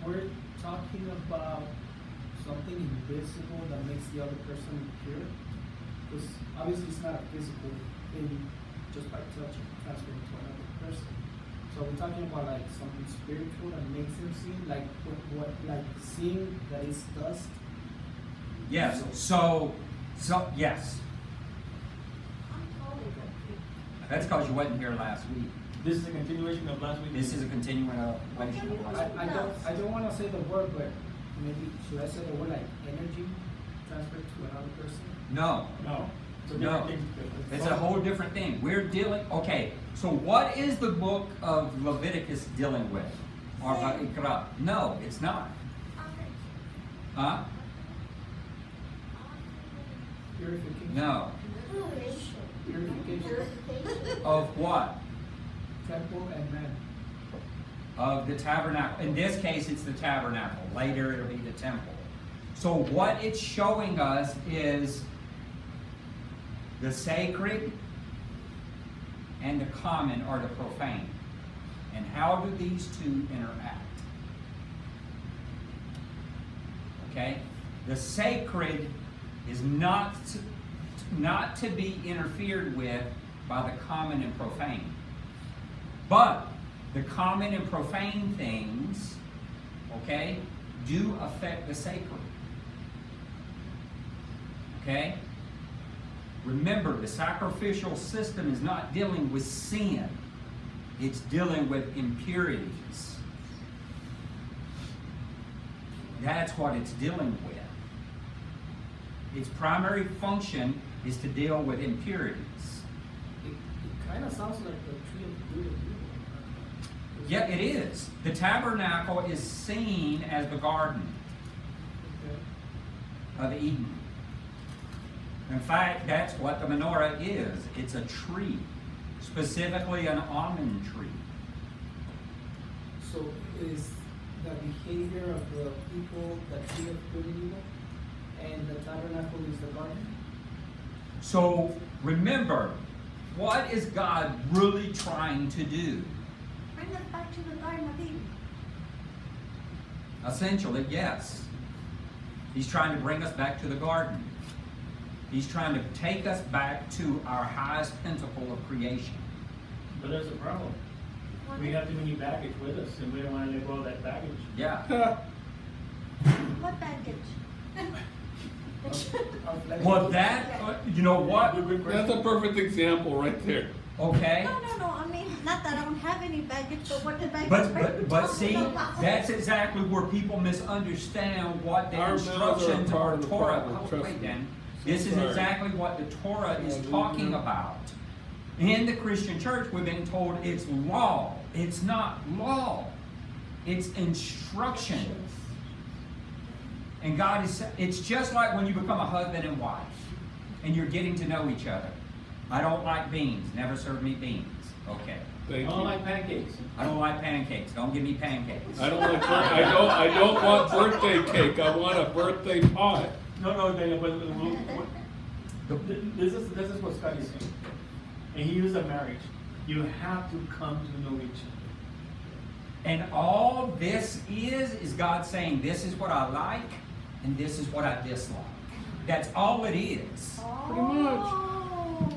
we're talking about something invisible that makes the other person impure. Because obviously it's not a physical thing just by touching, transferring to another person. So we're talking about like something spiritual that makes him seem like what like seeing that is dust. Yes. So yes. I'm totally confused. That's because you wasn't here last week. This is a continuation of last week. This is a continuation of last week. I don't want to say the word, but maybe should I say the word like energy transferred to another person? No. No. It's a No, different thing. it's a whole different thing. We're dealing, okay, so what is the book of Leviticus dealing with? Or Vayikra? No, it's not. Huh? Purification. No. Purification. Of what? Temple and man. Of the tabernacle. In this case, it's the tabernacle. Later, it'll be the temple. So what it's showing us is the sacred and the common or the profane. And how do these two interact? Okay? The sacred is not to be interfered with by the common and profane. But the common and profane things, okay, do affect the sacred. Okay? Remember, the sacrificial system is not dealing with sin. It's dealing with impurities. That's what it's dealing with. Its primary function is to deal with impurities. It kind of sounds like the tree of good and evil. Yeah, it is. The tabernacle is seen as the garden Okay. of Eden. In fact, that's what the menorah is. It's a tree, specifically an almond tree. So is the behavior of the people the tree of good and evil, and the tabernacle is the garden? So remember, what is God really trying to do? Bring us back to the Garden of Eden. Essentially, yes. He's trying to bring us back to the garden. He's trying to take us back to our highest pinnacle of creation. But there's a problem. We have too many baggage with us, and we don't want to let go of that baggage. Yeah. What baggage? Our flesh- Well, that, you know what? That's a perfect example right there. Okay. No, I mean, not that I don't have any baggage, but what the baggage are you But talking see, about? that's exactly where people misunderstand what the Our mouths are instructions part or of the Torah. problem, Oh, trust wait, me. Dan. This is Sorry. exactly what the Torah is Yeah, we talking know. about. In the Christian church, we've been told it's law. It's not law. It's instruction. And God is, it's just like when you become a husband and wife and you're getting to know each other. I don't like beans. Never serve me beans. Okay. I Thank don't you. like pancakes. I don't like pancakes. Don't give me pancakes. I don't like. I don't want birthday cake. I want a birthday pie. No, Daniel, but this is what Scottie saying. And he is a marriage. You have to come to know each other. And all this is God saying, this is what I like and this is what I dislike. That's all it is. Pretty much. Oh,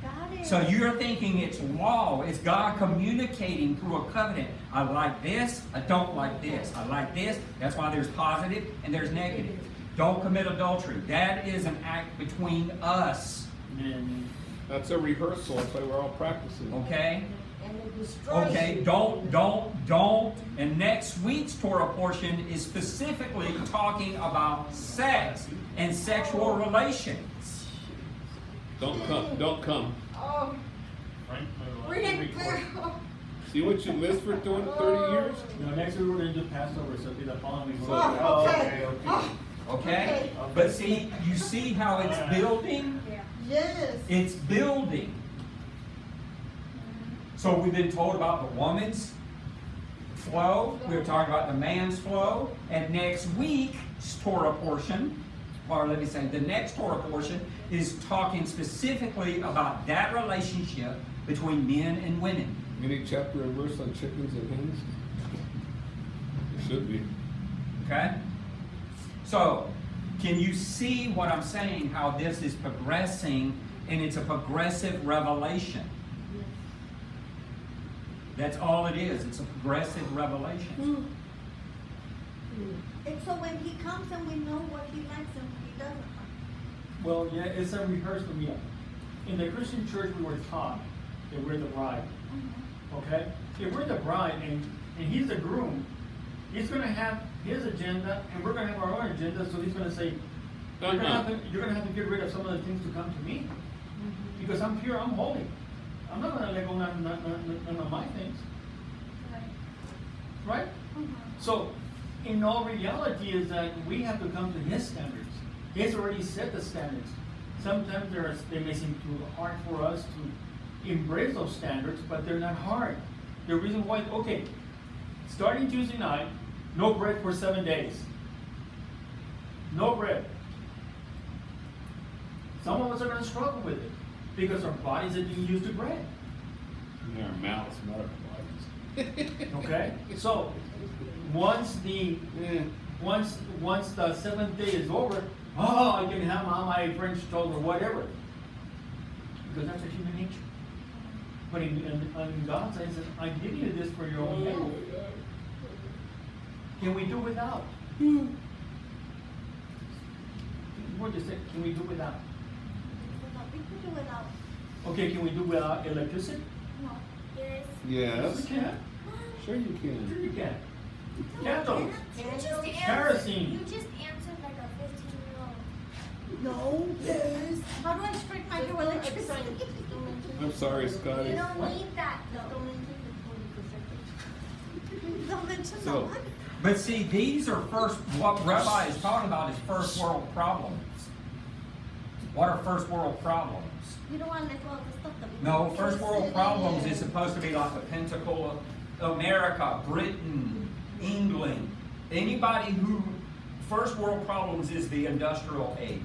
got it. So you're thinking it's law. It's God communicating through a covenant. I like this. I don't like this. I like this. That's why there's positive and there's negative. Don't commit adultery. That is an act between us. And That's a rehearsal. That's why we're all practicing. Okay? And it destroys Okay, you. don't. And next week's Torah portion is specifically talking about sex and sexual relations. Don't come. Don't come. Oh, Frank, bring it clear. See what you missed for 30 years? next week we're going to do Passover, so it'll be the following week. Oh, okay. Okay? But see, you see how it's building? Yes. It's building. So we've been told about the woman's flow, we were talking about the man's flow, and next week's Torah portion, or let me say, the next Torah portion is talking specifically about that relationship between men and women. Any chapter and verse on chickens and hens? It should be. Okay? So, can you see what I'm saying, how this is progressing, and it's a progressive revelation? That's all it is. It's a progressive revelation. And so when he comes and we know what he likes and what he doesn't like. Well, yeah, it's a rehearsal meal. In the Christian church, we were taught that we're the bride. Okay? If we're the bride and he's the groom, he's going to have his agenda and we're going to have our own agenda, so he's going to say, you're gonna have to get rid of some of the things to come to me. Because I'm pure, I'm holy. I'm not gonna let go none of my things. Right? So, in all reality is that we have to come to His standards. He's already set the standards. Sometimes they may seem too hard for us to embrace those standards, but they're not hard. The reason why, okay, starting Tuesday night, no bread for 7 days. No bread. Some of us are going to struggle with it because our bodies are being used to bread. In our mouths, not our bodies. Okay? So, once the 7th day is over, I can have my French toast or whatever. Because that's a human nature. But in God says, I give you this for your own health. Can we do without? What just say, can we do without? We could do without. Okay, can we do without electricity? No. Yes. Yes. We can. Sure you Sure can. you can. Candles. You Kerosene. just answered like a 15-year-old. No, yes. How do I strike my hair with electricity? I'm sorry, Scottie. You don't need that though. Don't mention So- that. But see, these are what Rabbi is talking about is first world problems. What are first world problems? You don't want to let go of the stuff that we No, don't first world consider. problems is supposed to be like the Pentacle of America, Britain, England. Anybody who, first world problems is the industrial age.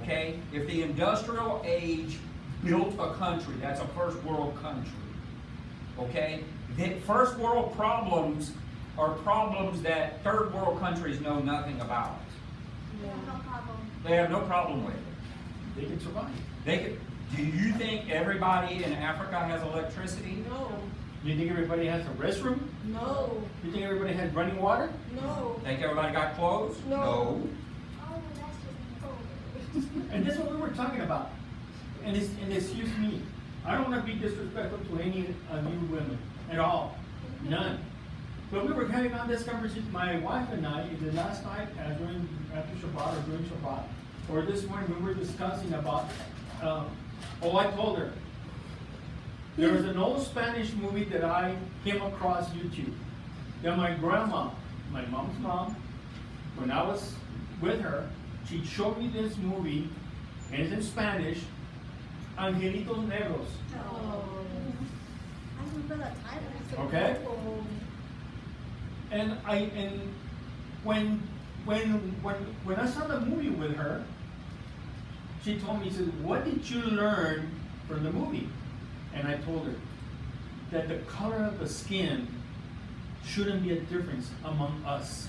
Okay? If the industrial age built a country, that's a first world country. Okay? The first world problems are problems that third world countries know nothing about. Yeah, no problem. They have no problem with it. They can survive. Do you think everybody in Africa has electricity? No, You think everybody has a restroom? no, You think everybody has running water? no. Think everybody got clothes? No. Oh, that's just And this is what we were talking about. And excuse me, I don't want to be disrespectful to any of you women at all. None. But we were having on this conversation, my wife and I, the last night after Shabbat or during Shabbat, or this morning, we were discussing about, I told her, there was an old Spanish movie that I came across YouTube. That my grandma, my mom's mom, when I was with her, she showed me this movie, and it's in Spanish, Angelitos Negros. Oh. I remember that title. Okay? And when I saw the movie with her, she told me, she said, what did you learn from the movie? And I told her that the color of the skin shouldn't be a difference among us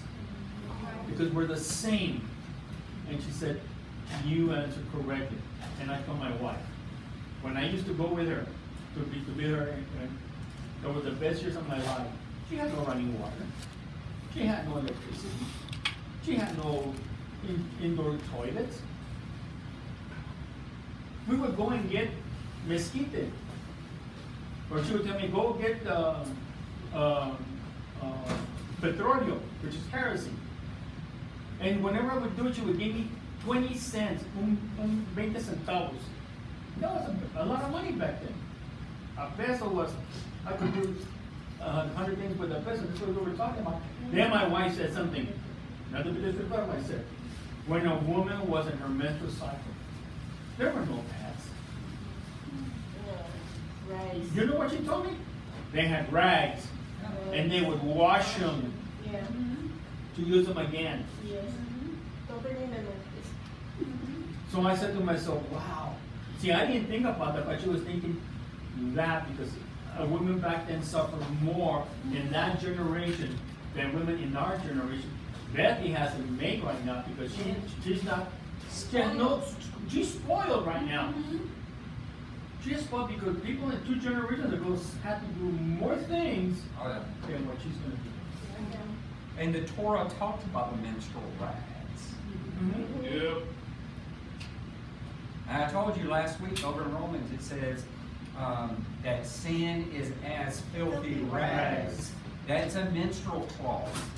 because we're the same. And she said, you answered correctly. And I told my wife, when I used to go with her to be her, and that was the best years of my life. She had no running water. She had no electricity. She had no indoor toilets. We would go and get mesquite. Or she would tell me, go get petróleo, which is kerosene. And whenever I would do it, she would give me 20 cents, 20 centavos. That was a lot of money back then. A peso was, I could do 100 things with a peso. That's what we were talking about. Then my wife said something. Not to be disrespectful, I said, when a woman was in her menstrual cycle, there were no pads. Right. You know what she told me? They had rags, and they would wash them Yeah, to use them again. yes. Don't remember. So I said to myself, wow. See, I didn't think about that, but she was thinking that because women back then suffered more in that generation than women in our generation. Betty has it made right now because she's spoiled right now. She's spoiled because people in 2 generations ago had to do more things Oh, yeah. than what she's going to do. And the Torah talked about the menstrual rags. Yep. And I told you last week over in Romans, it says that sin is as filthy rags. That's a menstrual cloth.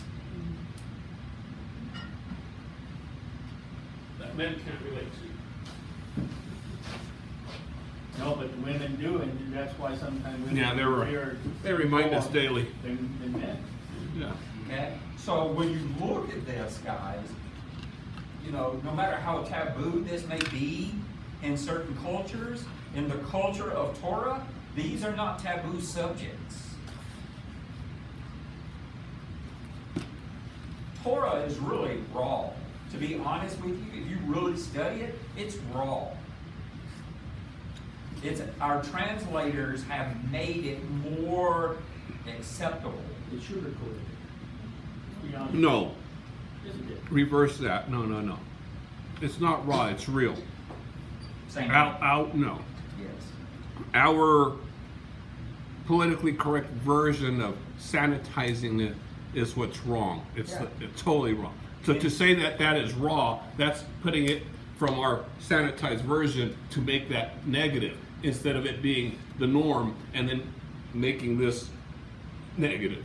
men can't relate to. No, but the women do, and that's why sometimes women. Yeah, they remind us daily. Than men. Yeah. Okay, so when you look at this, guys, you know, no matter how taboo this may be in certain cultures, in the culture of Torah, these are not taboo subjects. Torah is really raw. To be honest with you, if you really study it, it's raw. Our translators have made it more acceptable. They sugarcoated it. Be honest. No, Yes, it did. reverse that. No. It's not raw, it's real. Same. No. Yes. Our politically correct version of sanitizing it is what's wrong. It's totally wrong. So to say that that is raw, that's putting it from our sanitized version to make that negative instead of it being the norm and then making this negative.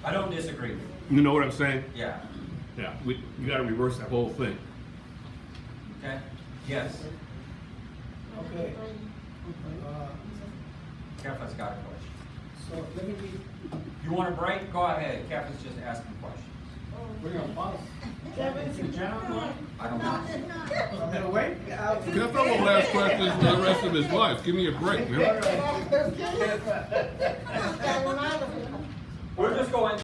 I don't disagree with you. You know what I'm saying? Yeah. Yeah, you gotta reverse that whole thing. Okay? Yes. Okay. Kefla's got a question. So let me read. You want a break? Go ahead. Kefla's just asking questions. We're gonna pause. It's a general one. I don't No, know. it's not. I'm gonna wait. Jeff will ask questions for the rest of his life. Give me a break, man. That's good. We're just going